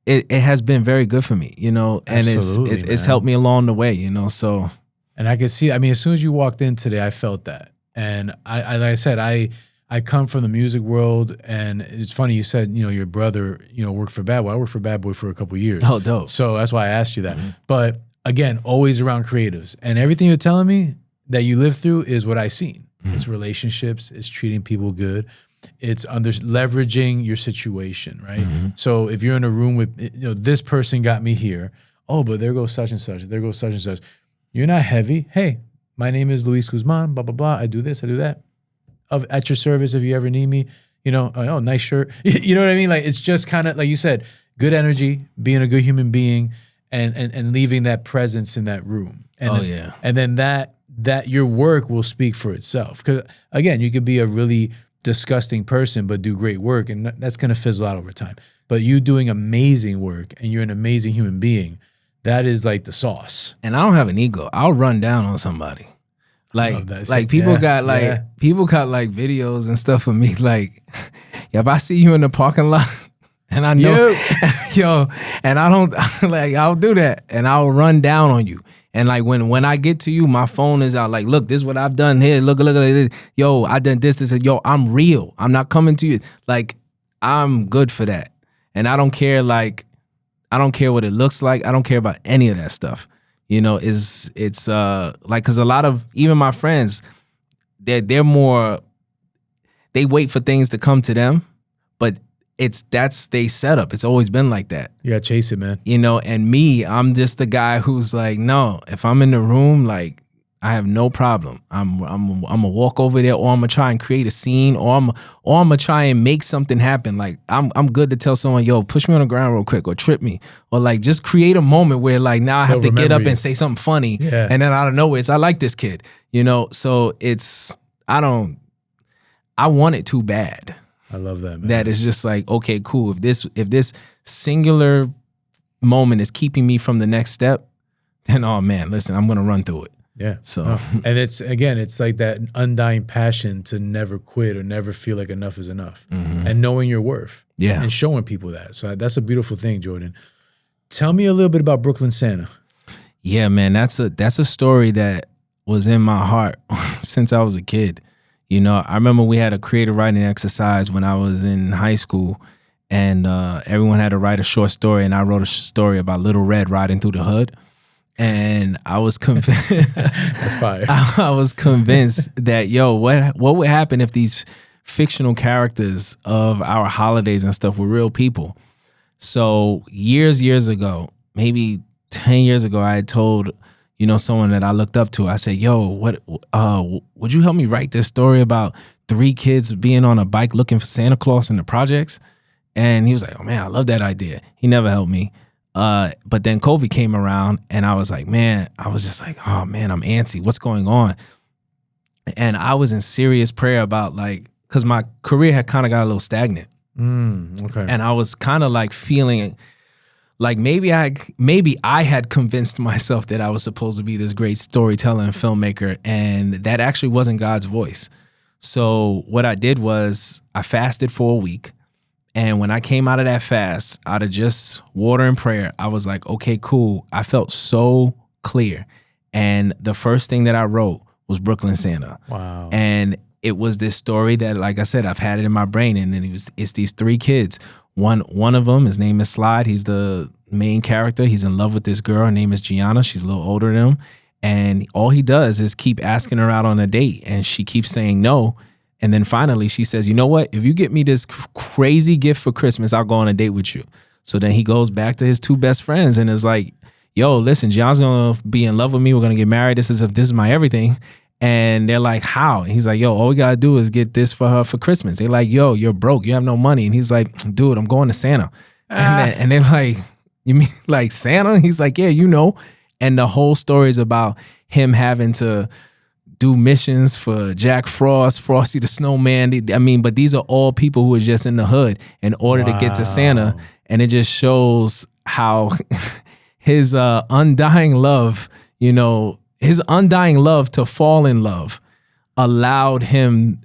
it has been very good for me, you know, and it's helped me along the way, you know. So, and I could see, I mean, as soon as you walked in today, I felt that. And I like I said, I come from the music world, and it's funny you said, you know, your brother, you know, worked for Bad Boy. I worked for Bad Boy for a couple of years. Oh, dope. So that's why I asked you that. But again, always around creatives, and everything you're telling me that you lived through is what I seen. It's relationships, it's treating people good. It's leveraging your situation, right? So if you're in a room with, you know, this person got me here. Oh, but there goes such and such. There goes such and such. You're not heavy. Hey, my name is Luis Guzman, blah, blah, blah. I do this, I do that. At your service if you ever need me. You know, oh, nice shirt. You know what I mean? Like, it's just kind of, like you said, good energy, being a good human being, and leaving that presence in that room. And and then that your work will speak for itself. Because, again, you could be a really disgusting person but do great work, and that's going to fizzle out over time. But you doing amazing work and you're an amazing human being, that is like the sauce. And I don't have an ego. I'll run down on somebody. Like people got like videos and stuff of me. Like, if I see you in the parking lot and I know, and I don't like, I'll do that and I'll run down on you. And like when I get to you, my phone is out. Like, look, this is what I've done here. Look at this. Yo, I done this. Yo, I'm real. I'm not coming to you. Like, I'm good for that. And I don't care. Like, I don't care what it looks like. I don't care about any of that stuff. You know, it's like, because a lot of even my friends, they're more. They wait for things to come to them, but that's they setup. It's always been like that. You gotta chase it, man. You know, and me, I'm just the guy who's like, no, if I'm in the room, like, I have no problem. I'm gonna walk over there, or I'm gonna try and create a scene, or I'm gonna try and make something happen. Like, I'm good to tell someone, yo, push me on the ground real quick, or trip me, or like just create a moment where like now I have to get up and say something funny, and then out of nowhere, I like this kid, you know. So I want it too bad. I love that, man. That is just like, okay, cool. If this singular moment is keeping me from the next step, then, oh man, listen, I'm gonna run through it. Yeah. So, and it's like that undying passion to never quit or never feel like enough is enough, and knowing your worth, and showing people that. So that's a beautiful thing, Jordan. Tell me a little bit about Brooklyn Santa. Yeah, man, that's a story that was in my heart since I was a kid. You know, I remember we had a creative writing exercise when I was in high school, and everyone had to write a short story, and I wrote a story about Little Red riding through the hood. And I was convinced. That's fire. I was convinced that, yo, what would happen if these fictional characters of our holidays and stuff were real people? So years ago, maybe 10 years ago, I had told, you know, someone that I looked up to. I said, yo, would you help me write this story about 3 kids being on a bike looking for Santa Claus in the projects? And he was like, oh man, I love that idea. He never helped me. But then COVID came around, and I was like, man, I was just like, oh man, I'm antsy. What's going on? And I was in serious prayer about, like, because my career had kind of got a little stagnant. Okay. And I was kind of like feeling like maybe I had convinced myself that I was supposed to be this great storyteller and filmmaker, and that actually wasn't God's voice. So what I did was I fasted for a week. And when I came out of that fast, out of just water and prayer, I was like, okay, cool. I felt so clear. And the first thing that I wrote was Brooklyn Santa. Wow. And it was this story that, like I said, I've had it in my brain. And it's these 3 kids. One of them, his name is Slide. He's the main character. He's in love with this girl. Her name is Gianna. She's a little older than him. And all he does is keep asking her out on a date. And she keeps saying no. And then finally she says, you know what? If you get me this crazy gift for Christmas, I'll go on a date with you. So then he goes back to his 2 best friends and is like, yo, listen, John's gonna be in love with me. We're gonna get married. This is my everything. And they're like, how? And he's like, yo, all we gotta do is get this for her for Christmas. They're like, yo, you're broke. You have no money. And he's like, dude, I'm going to Santa. And they're like, you mean like Santa? He's like, yeah, you know. And the whole story is about him having to do missions for Jack Frost, Frosty the Snowman. I mean, but these are all people who are just in the hood in order to get to Santa. And it just shows how his undying love, you know, his undying love to fall in love allowed him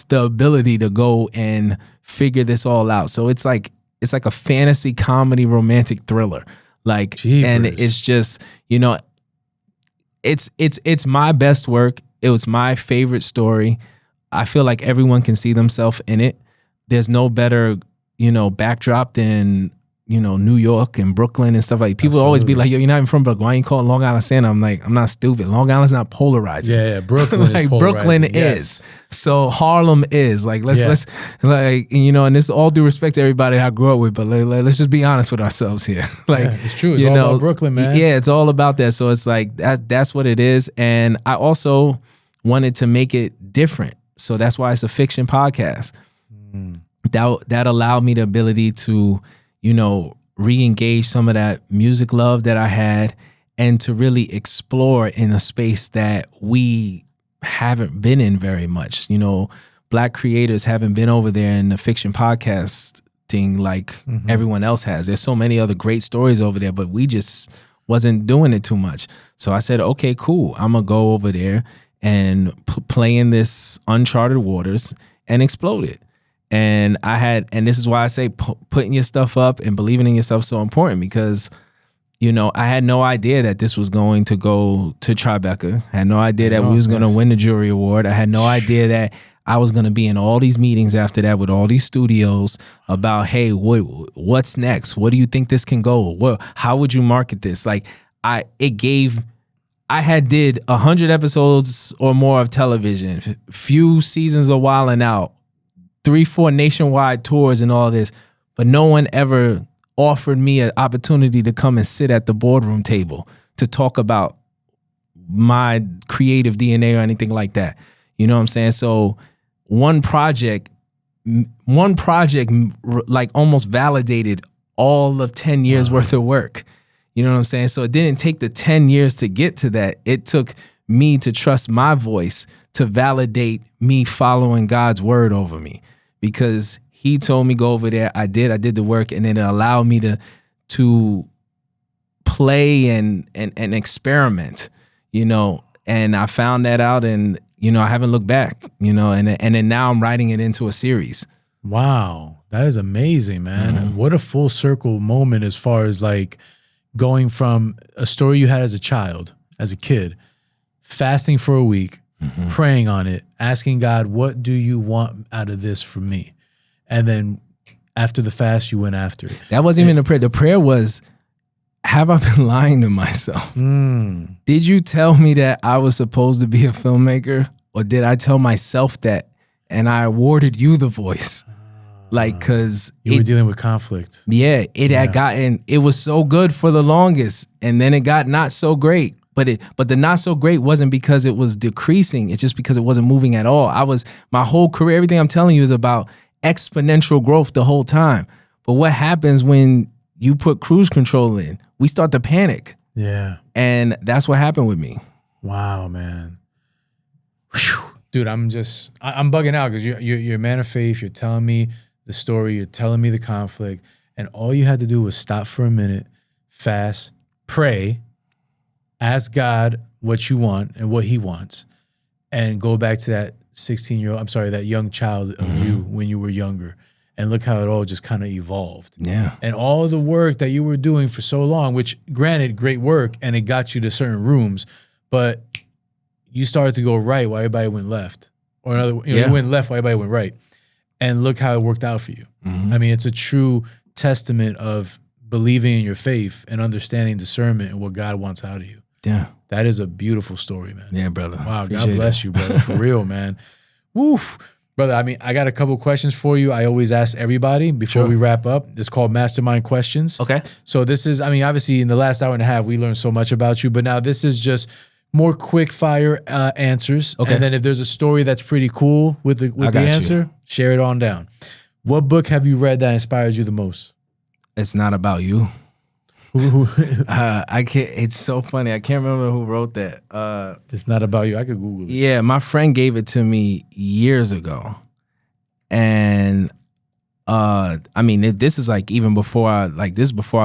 the ability to go and figure this all out. So it's like a fantasy comedy romantic thriller. Like, Jeepers. And it's just, you know, it's my best work. It was my favorite story. I feel like everyone can see themselves in it. There's no better, you know, backdrop than, you know, New York and Brooklyn and stuff like. People always be like, yo, you're not even from Brooklyn. Why you call it Long Island Santa? I'm like, I'm not stupid. Long Island's not polarizing. Yeah, Brooklyn like is polarizing. Brooklyn is. So Harlem is. Like let's like, you know, and this all due respect to everybody I grew up with, but let's just be honest with ourselves here. Like, it's true. It's all about Brooklyn, man. Yeah, it's all about that. So it's like that's what it is. And I also wanted to make it different. So that's why it's a fiction podcast. That allowed me the ability to, you know, re-engage some of that music love that I had and to really explore in a space that we haven't been in very much. You know, Black creators haven't been over there in the fiction podcasting like everyone else has. There's so many other great stories over there, but we just wasn't doing it too much. So I said, okay, cool. I'm going to go over there and play in this uncharted waters and explode it. And this is why I say putting your stuff up and believing in yourself is so important, because, you know, I had no idea that this was going to go to Tribeca. I had no idea that we was going to win the jury award. I had no idea that I was going to be in all these meetings after that with all these studios about, hey, what's next? What do you think this can go? How would you market this? Like, I had did 100 episodes or more of television, few seasons of Wildin' Out, 3-4 nationwide tours and all this, but no one ever offered me an opportunity to come and sit at the boardroom table to talk about my creative DNA or anything like that. You know what I'm saying? So one project like almost validated all of 10 years worth of work. You know what I'm saying? So it didn't take the 10 years to get to that. It took me to trust my voice to validate me following God's word over me, because he told me go over there. I did the work, and then it allowed me to play and experiment, you know, and I found that out, and, you know, I haven't looked back, you know, and then now I'm writing it into a series. Wow. That is amazing, man. What a full circle moment, as far as like going from a story you had as a child, as a kid, fasting for a week, praying on it, asking God, what do you want out of this for me? And then after the fast, you went after it. That wasn't even the prayer. The prayer was, have I been lying to myself? Did you tell me that I was supposed to be a filmmaker? Or did I tell myself that and I awarded you the voice? Like, because you were dealing with conflict. Yeah, it was so good for the longest, and then it got not so great. But the not so great wasn't because it was decreasing. It's just because it wasn't moving at all. My whole career, everything I'm telling you is about exponential growth the whole time. But what happens when you put cruise control in? We start to panic. Yeah. And that's what happened with me. Wow, man. Whew. Dude, I'm bugging out, because you're a man of faith. You're telling me the story. You're telling me the conflict. And all you had to do was stop for a minute, fast, pray, ask God what you want and what he wants, and go back to that that young child of you when you were younger. And look how it all just kind of evolved. Yeah. And all the work that you were doing for so long, which granted, great work, and it got you to certain rooms, but you started to go right while everybody went left. Or you went left while everybody went right. And look how it worked out for you. I mean, it's a true testament of believing in your faith and understanding discernment and what God wants out of you. Yeah. That is a beautiful story, man. Yeah, brother. Wow, God bless you, brother. For real, man. Woo. Brother, I mean, I got a couple questions for you. I always ask everybody before we wrap up. It's called Mastermind Questions. Okay. So this is, I mean, obviously in the last hour and a half, we learned so much about you, but now this is just more quick fire answers. Okay. And then if there's a story that's pretty cool with the answer, share it on down. What book have you read that inspired you the most? It's Not About You. I can't. It's so funny. I can't remember who wrote that. It's Not About You. I could Google it. Yeah, my friend gave it to me years ago, and I mean, this is like even before I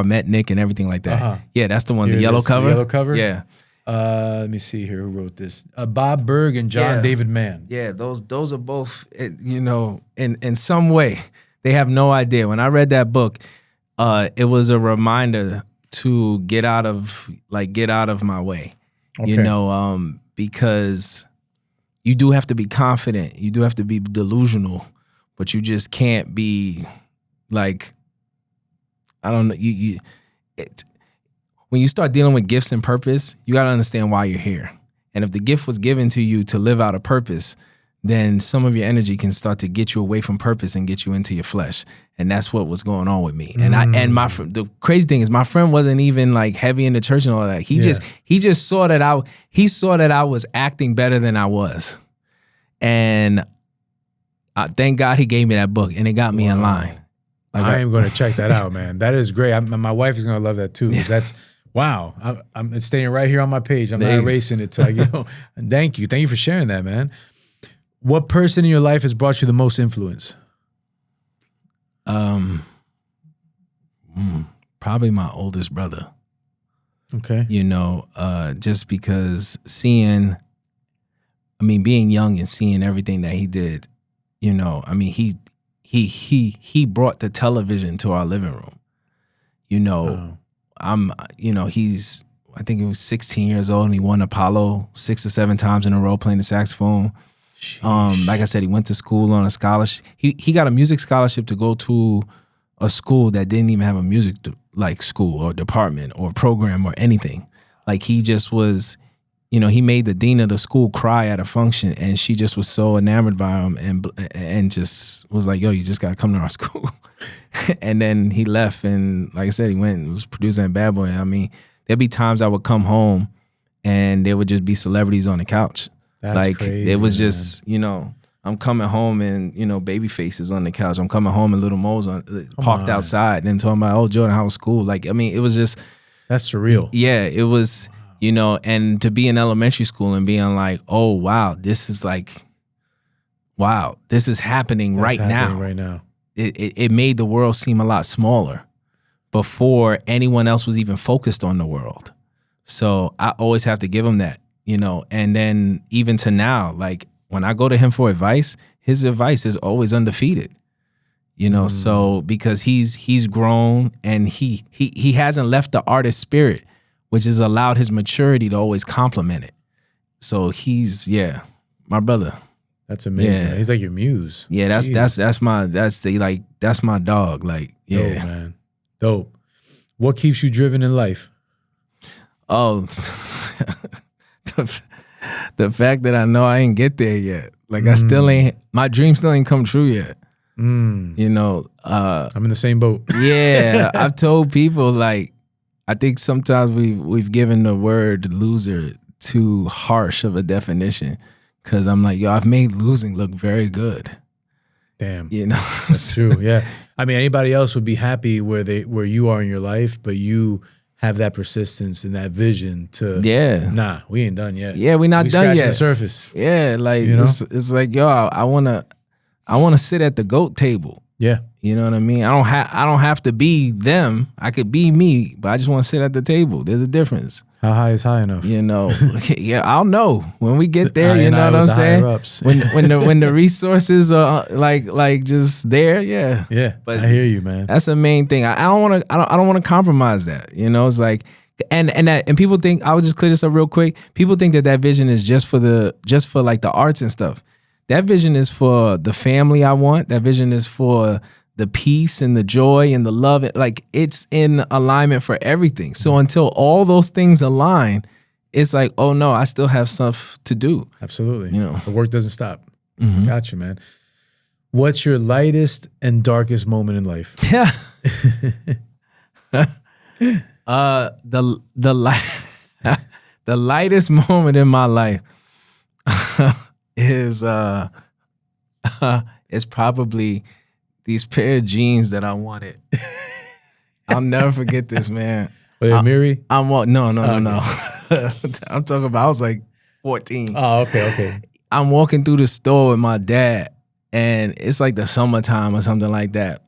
met Nick and everything like that. Yeah, that's the one. Here The yellow cover. The yellow cover. Yeah. Let me see here who wrote this. Bob Berg and John David Mann. Yeah, those are both. You know, in some way, they have no idea. When I read that book, it was a reminder to get out of my way, you know, because you do have to be confident, you do have to be delusional, but you just can't be like, I don't know, when you start dealing with gifts and purpose, you got to understand why you're here. And if the gift was given to you to live out a purpose, then some of your energy can start to get you away from purpose and get you into your flesh. And that's what was going on with me. And the crazy thing is my friend wasn't even like heavy in the church and all that. He just saw that I was acting better than I was. And thank God he gave me that book and it got me in line. Like, I am going to check that out, man. That is great. My wife is going to love that too. That's wow. I'm staying right here on my page. I'm not erasing it. Thank you. Thank you for sharing that, man. What person in your life has brought you the most influence? Probably my oldest brother. Okay. You know, just because being young and seeing everything that he did, you know, I mean, he brought the television to our living room. You know, he's, I think he was 16 years old and he won Apollo 6 or 7 times in a row playing the saxophone. Like I said, he went to school on a scholarship. He got a music scholarship to go to a school that didn't even have a music like school or department or program or anything. Like he just was, you know, he made the dean of the school cry at a function, and she just was so enamored by him and just was like, "Yo, you just gotta come to our school." And then he left, and like I said, he went and was producing at Bad Boy. I mean, there'd be times I would come home, and there would just be celebrities on the couch. That's like crazy, it was just, you know, I'm coming home and, you know, Babyface is on the couch. I'm coming home and Little Mo's parked outside and talking about, oh, Jordan, how was school? Like, I mean, it was just. That's surreal. Yeah, it was, you know, and to be in elementary school and being like, oh, wow, this is happening right now. It made the world seem a lot smaller before anyone else was even focused on the world. So I always have to give him that. You know, and then even to now, like when I go to him for advice, his advice is always undefeated. You know, so because he's grown and he hasn't left the artist spirit, which has allowed his maturity to always complement it. So he's my brother. That's amazing. Yeah. He's like your muse. Yeah, that's my dog. Like, yeah. Dope, man. Dope. What keeps you driven in life? Oh. The fact that I know I ain't get there yet. Like I still ain't, my dream still ain't come true yet. You know, I'm in the same boat. Yeah, I've told people, like, I think sometimes we've given the word loser too harsh of a definition. Cause I'm like, yo, I've made losing look very good. Damn. You know, that's true. Yeah. I mean, anybody else would be happy where you are in your life, but you have that persistence and that vision to, nah, we ain't done yet. Yeah, we not done yet. Scratching the surface. Yeah, like, you know? It's like, yo, I wanna sit at the GOAT table. Yeah. You know what I mean? I don't have to be them. I could be me, but I just want to sit at the table. There's a difference. How high is high enough? You know, yeah, I'll know when we get there. You know what I'm saying? when the resources are like just there, yeah. Yeah, but I hear you, man. That's the main thing. I don't want to compromise that. You know, it's like, and people think, I would just clear this up real quick. People think that vision is just for like the arts and stuff. That vision is for the family I want. That vision is for the peace and the joy and the love. Like, it's in alignment for everything. So until all those things align, it's like, oh no, I still have stuff to do. Absolutely. You know, the work doesn't stop. Gotcha, man. What's your lightest and darkest moment in life? Yeah. The lightest moment in my life is probably these pair of jeans that I wanted. I'll never forget this, man. Wait, Miri? No. I'm talking about I was like 14. Oh, okay. I'm walking through the store with my dad, and it's like the summertime or something like that.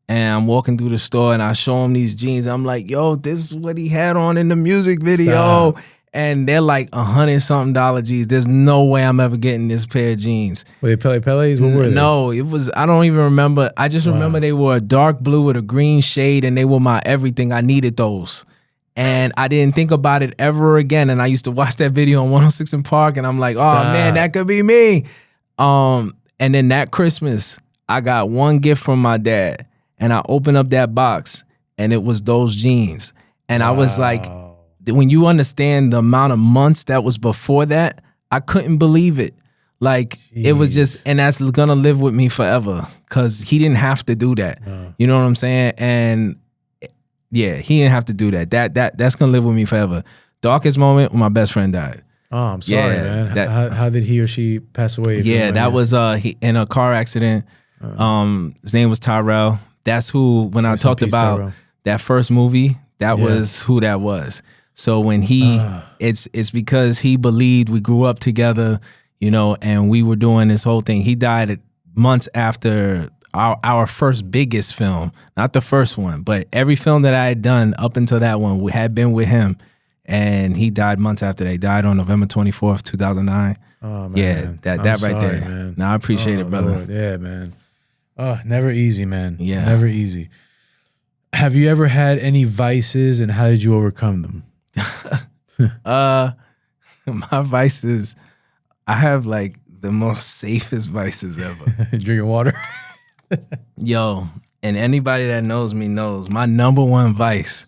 And I'm walking through the store, and I show him these jeans. I'm like, yo, this is what he had on in the music video. Stop. And they're like $100-something jeans. There's no way I'm ever getting this pair of jeans. Were they Pele's? What were they? No, it was, I don't even remember. I just remember they were a dark blue with a green shade, and they were my everything. I needed those. And I didn't think about it ever again. And I used to watch that video on 106 in Park, and I'm like, Stop. oh man, that could be me. And then that Christmas, I got one gift from my dad, and I opened up that box, and it was those jeans. And I was like, when you understand the amount of months that was before that, I couldn't believe it. Like, it was just, and that's gonna live with me forever, because he didn't have to do that. You know what I'm saying? And yeah, he didn't have to do that. That's gonna live with me forever. Darkest moment when my best friend died. Oh, I'm sorry, man. How did he or she pass away? Yeah, that was he in a car accident. His name was Tyrell. That's who, when I talked about Tyrell. That first movie, that was who that was. So when it's because he believed we grew up together, you know, and we were doing this whole thing. He died months after our first biggest film, not the first one, but every film that I had done up until that one had been with him. And he died months after. They died on November 24th, 2009. Oh, man. Yeah, that right sorry, there. Man. No, I appreciate it, brother. Lord. Yeah, man. Oh, never easy, man. Yeah. Never easy. Have you ever had any vices, and how did you overcome them? My vices, I have like the most safest vices ever. Drinking water? Yo, and anybody that knows me knows my number one vice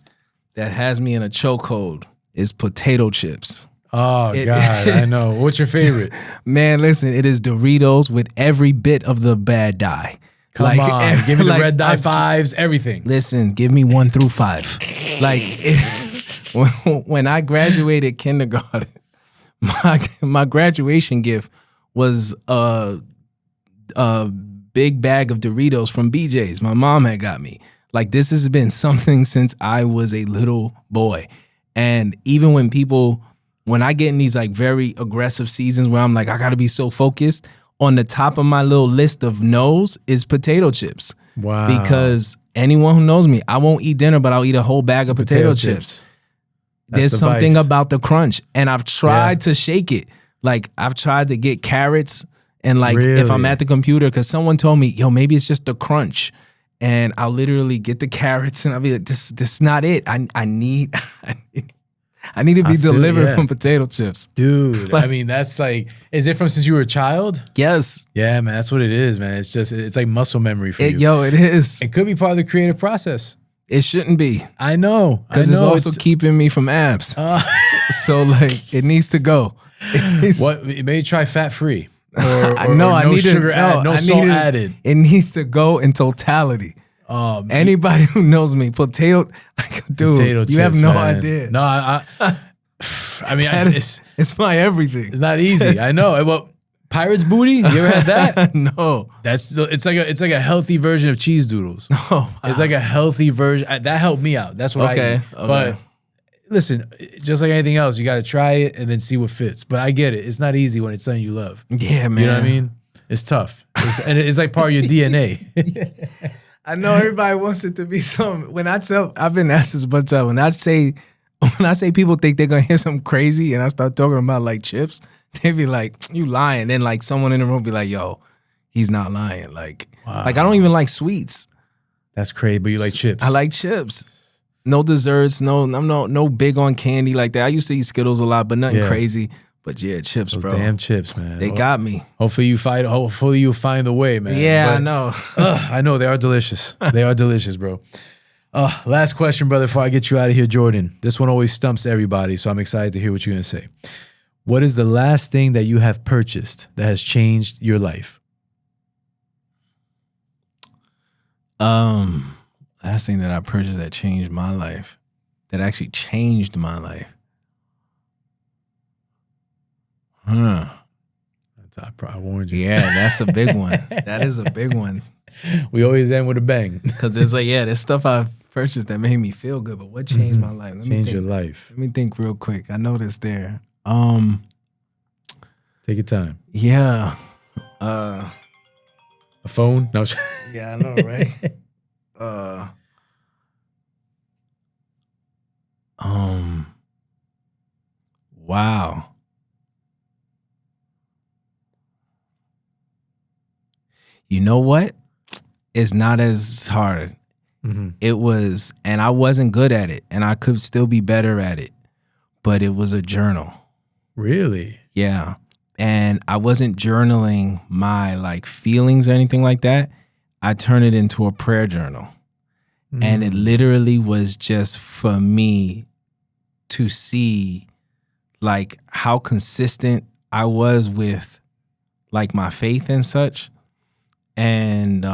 that has me in a chokehold is potato chips. Oh, God, I know. What's your favorite? Man, listen, it is Doritos with every bit of the bad dye. Come on, give me the red dye 5s, everything. Listen, give me 1 through 5. Like, when I graduated kindergarten, my graduation gift was a big bag of Doritos from BJ's. My mom had got me. Like, this has been something since I was a little boy. And even when I get in these like very aggressive seasons where I'm like, I gotta be so focused, on the top of my little list of no's is potato chips. Wow. Because anyone who knows me, I won't eat dinner, but I'll eat a whole bag of potato chips. There's something about the crunch. And I've tried to shake it. Like, I've tried to get carrots and like if I'm at the computer, because someone told me, yo, maybe it's just the crunch. And I'll literally get the carrots and I'll be like, this is not it. I need to be delivered from potato chips. Dude, I mean, that's like, is it from since you were a child? Yes. Yeah, man, that's what it is, man. It's like muscle memory for you. Yo, it is. It could be part of the creative process. It shouldn't be. I know. Because it's also keeping me from abs. So like, it needs to go. Maybe try fat-free. I know. I need sugar salt added. It needs to go in totality. Anybody who knows me, potato chips, you have no idea. No, I mean, it's my everything. It's not easy. I know. Well, Pirate's Booty. You ever had that? No. It's like a healthy version of cheese doodles. Oh, wow. It's like a healthy version. That helped me out. That's what I eat. But listen, just like anything else, you got to try it and then see what fits. But I get it. It's not easy when it's something you love. Yeah, man. You know what I mean? It's tough. And it's like part of your DNA. I know everybody wants it to be something. I've been asked this a bunch of times. When I say people think they're gonna hear something crazy, and I start talking about like chips, they be like, "You lying?" Then like someone in the room be like, "Yo, he's not lying." Like I don't even like sweets. That's crazy, but you like chips. I like chips. No desserts. No, I'm no big on candy like that. I used to eat Skittles a lot, but nothing crazy. But yeah, chips, Those bro. Damn chips, man. They got me. Hopefully you find the way, man. Yeah, I know. I know they are delicious. They are delicious, bro. Last question, brother, before I get you out of here, Jordan. This one always stumps everybody, so I'm excited to hear what you're gonna say. What is the last thing that you have purchased that has changed your life? Last thing that I purchased that changed my life, that actually changed my life. Huh. I warned you. Yeah, that's a big one. That is a big one. We always end with a bang. Because it's like, yeah, there's stuff I've purchased that made me feel good, but what changed my life? Change your life. Let me think real quick. I know this there. Take your time. Yeah. A phone? No. Yeah, I know, right? Wow. You know what? It's not as hard. It was, and I wasn't good at it, and I could still be better at it, but it was a journal. Really? Yeah. And I wasn't journaling my like feelings or anything like that. I turned it into a prayer journal. And it literally was just for me to see like how consistent I was with like my faith and such. And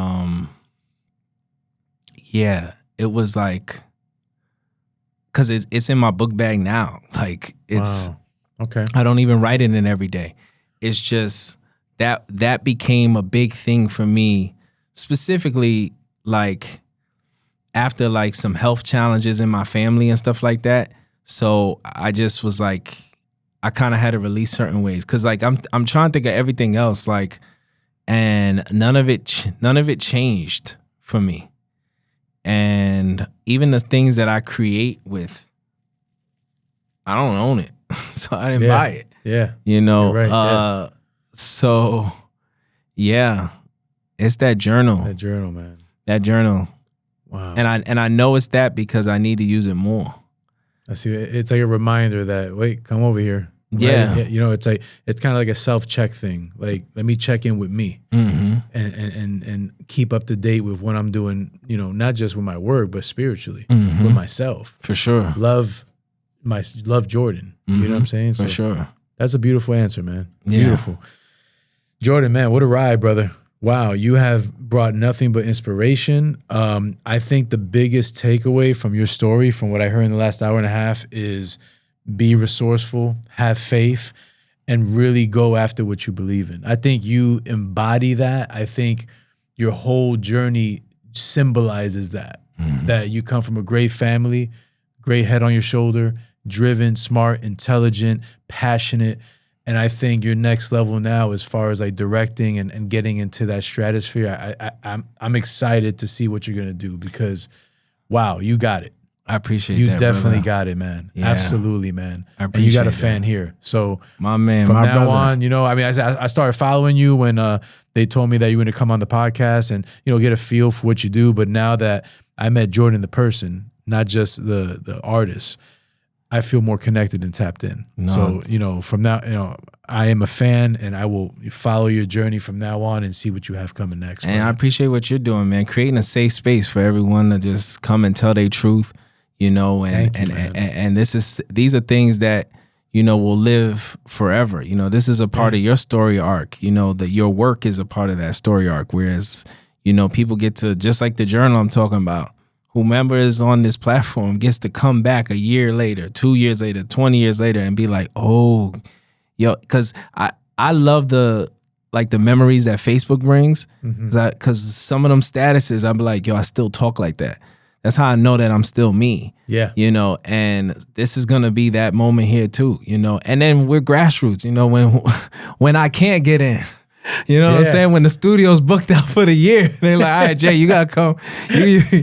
yeah, it was like, cause it's in my book bag now. Like it's, wow. Okay. I don't even write it in every day. It's just that became a big thing for me, specifically like after like some health challenges in my family and stuff like that. So I just was like, I kind of had to release certain ways. Cause like I'm trying to think of everything else, like, and none of it changed for me. And even the things that I create with, I don't own it. So I didn't buy it. Yeah. You know, You're right, so yeah, it's that journal. That journal, man. That journal. Wow. And I know it's that because I need to use it more. I see. It's like a reminder that, wait, come over here. Right? Yeah. You know, it's like, it's kind of like a self-check thing. Like, let me check in with me and keep up to date with what I'm doing, you know, not just with my work, but spiritually with myself. For sure. Love Jordan. You know what I'm saying? For sure. That's a beautiful answer, man. Yeah. Beautiful. Jordan, man, what a ride, brother. Wow, you have brought nothing but inspiration. I think the biggest takeaway from your story, from what I heard in the last hour and a half, is be resourceful, have faith, and really go after what you believe in. I think you embody that. I think your whole journey symbolizes that, that you come from a great family, great head on your shoulder, driven, smart, intelligent, passionate. And I think your next level now, as far as like directing and getting into that stratosphere, I'm excited to see what you're gonna do because, wow, you got it. I appreciate you that. You definitely brother. got it, man. Yeah. Absolutely, man. I and you got a appreciate fan that. here. So my man, from my now brother. on, you know, I mean, I started following you when they told me that you were gonna come on the podcast and, you know, get a feel for what you do. But now that I met Jordan the person, not just the artist, I feel more connected and tapped in. No. So, you know, from now, you know, I am a fan and I will follow your journey from now on and see what you have coming next. And brother. I appreciate what you're doing, man. Creating a safe space for everyone to just come and tell their truth, you know, and these are things that, you know, will live forever. You know, this is a part of your story arc, you know, that your work is a part of that story arc. Whereas, you know, people get to, just like the journal I'm talking about, whomever is on this platform gets to come back a year later, 2 years later, 20 years later and be like, oh, yo, because I love the memories that Facebook brings because some of them statuses, I'm like, yo, I still talk like that. That's how I know that I'm still me. Yeah. You know, and this is going to be that moment here too, you know, and then we're grassroots, you know, when I can't get in. You know what I'm saying? When the studio's booked out for the year, they're like, all right, Jay, you gotta come.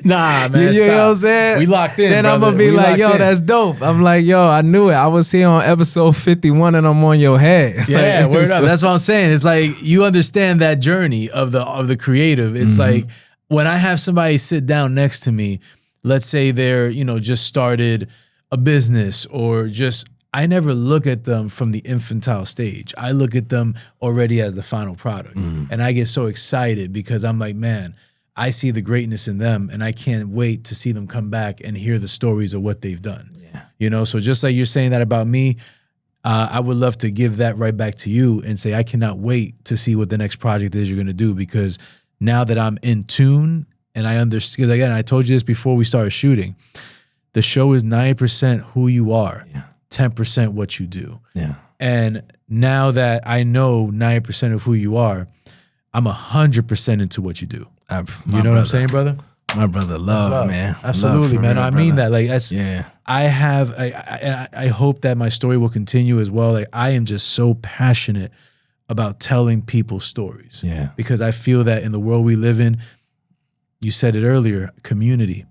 Nah, man. You know what I'm saying? We locked in. Then brother. I'm gonna be We like, locked yo, in. that's dope. I'm like, yo, I knew it. I was here on episode 51 and I'm on your head. Yeah, Like, word up. That's what I'm saying. It's like you understand that journey of the creative. It's like when I have somebody sit down next to me, let's say they're, you know, just started a business or just, I never look at them from the infantile stage. I look at them already as the final product. And I get so excited because I'm like, man, I see the greatness in them and I can't wait to see them come back and hear the stories of what they've done. Yeah. You know, so just like you're saying that about me, I would love to give that right back to you and say, I cannot wait to see what the next project is you're going to do because now that I'm in tune And I understand, again, I told you this before we started shooting. The show is 90% who you are, 10% what you do. Yeah. And now that I know 90% of who you are, I'm 100% into what you do. You know what I'm saying, brother? My brother, love, man. Absolutely, love man. real, I mean brother. that. Like, that's, I hope that my story will continue as well. Like, I am just so passionate about telling people stories. Yeah. Because I feel that in the world we live in, you said it earlier, community.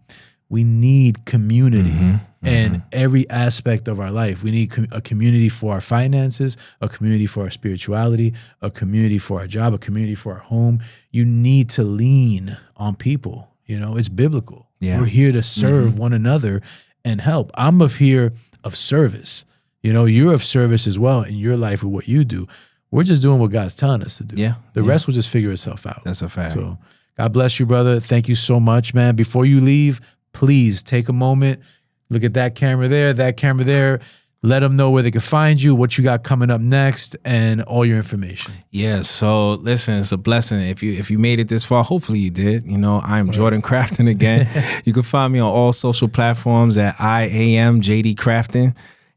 We need community in every aspect of our life. We need a community for our finances, a community for our spirituality, a community for our job, a community for our home. You need to lean on people. You know, it's biblical. Yeah. We're here to serve one another and help. I'm here of service. You know, you're of service as well in your life with what you do. We're just doing what God's telling us to do. Yeah. The rest will just figure itself out. That's a fact. So God bless you, brother. Thank you so much, man. Before you leave, please take a moment, look at that camera there. Let them know where they can find you, what you got coming up next, and all your information. Yeah, so listen, it's a blessing. If you made it this far, hopefully you did. You know, I'm Jordan Crafton again. You can find me on all social platforms at IAM Crafton.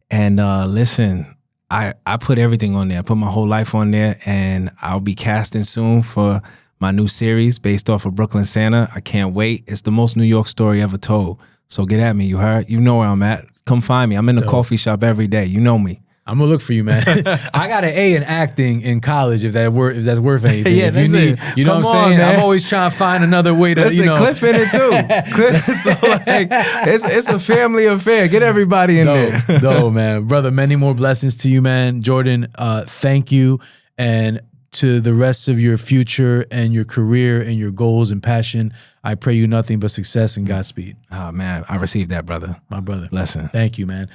And listen, I put everything on there. I put my whole life on there, and I'll be casting soon for my new series based off of Brooklyn Santa. I can't wait. It's the most New York story ever told. So get at me, you heard? You know where I'm at. Come find me. I'm in the coffee shop every day. You know me. I'm gonna look for you, man. I got an A in acting in college. If that's worth anything. Yeah, if you need, you know Come what I'm on, saying. man. I'm always trying to find another way to, Listen, Cliff in it too. Cliff, so like, it's a family affair. Get everybody in there. No, man, brother. Many more blessings to you, man. Jordan, thank you, and to the rest of your future and your career and your goals and passion. I pray you nothing but success and Godspeed. Oh man, I received that, brother. My brother. Blessing. Thank you, man.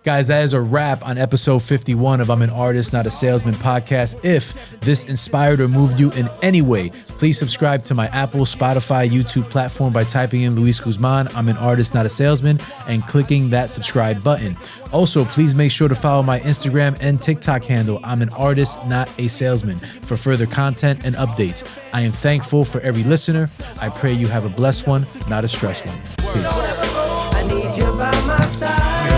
Guys, that is a wrap on episode 51 of I'm an Artist, Not a Salesman podcast. If this inspired or moved you in any way, please subscribe to my Apple, Spotify, YouTube platform by typing in Luis Guzman, I'm an Artist, Not a Salesman, and clicking that subscribe button. Also, please make sure to follow my Instagram and TikTok handle, I'm an Artist, Not a Salesman, for further content and updates. I am thankful for every listener. I pray you have a blessed one, not a stressed one. Peace. I need you by my side.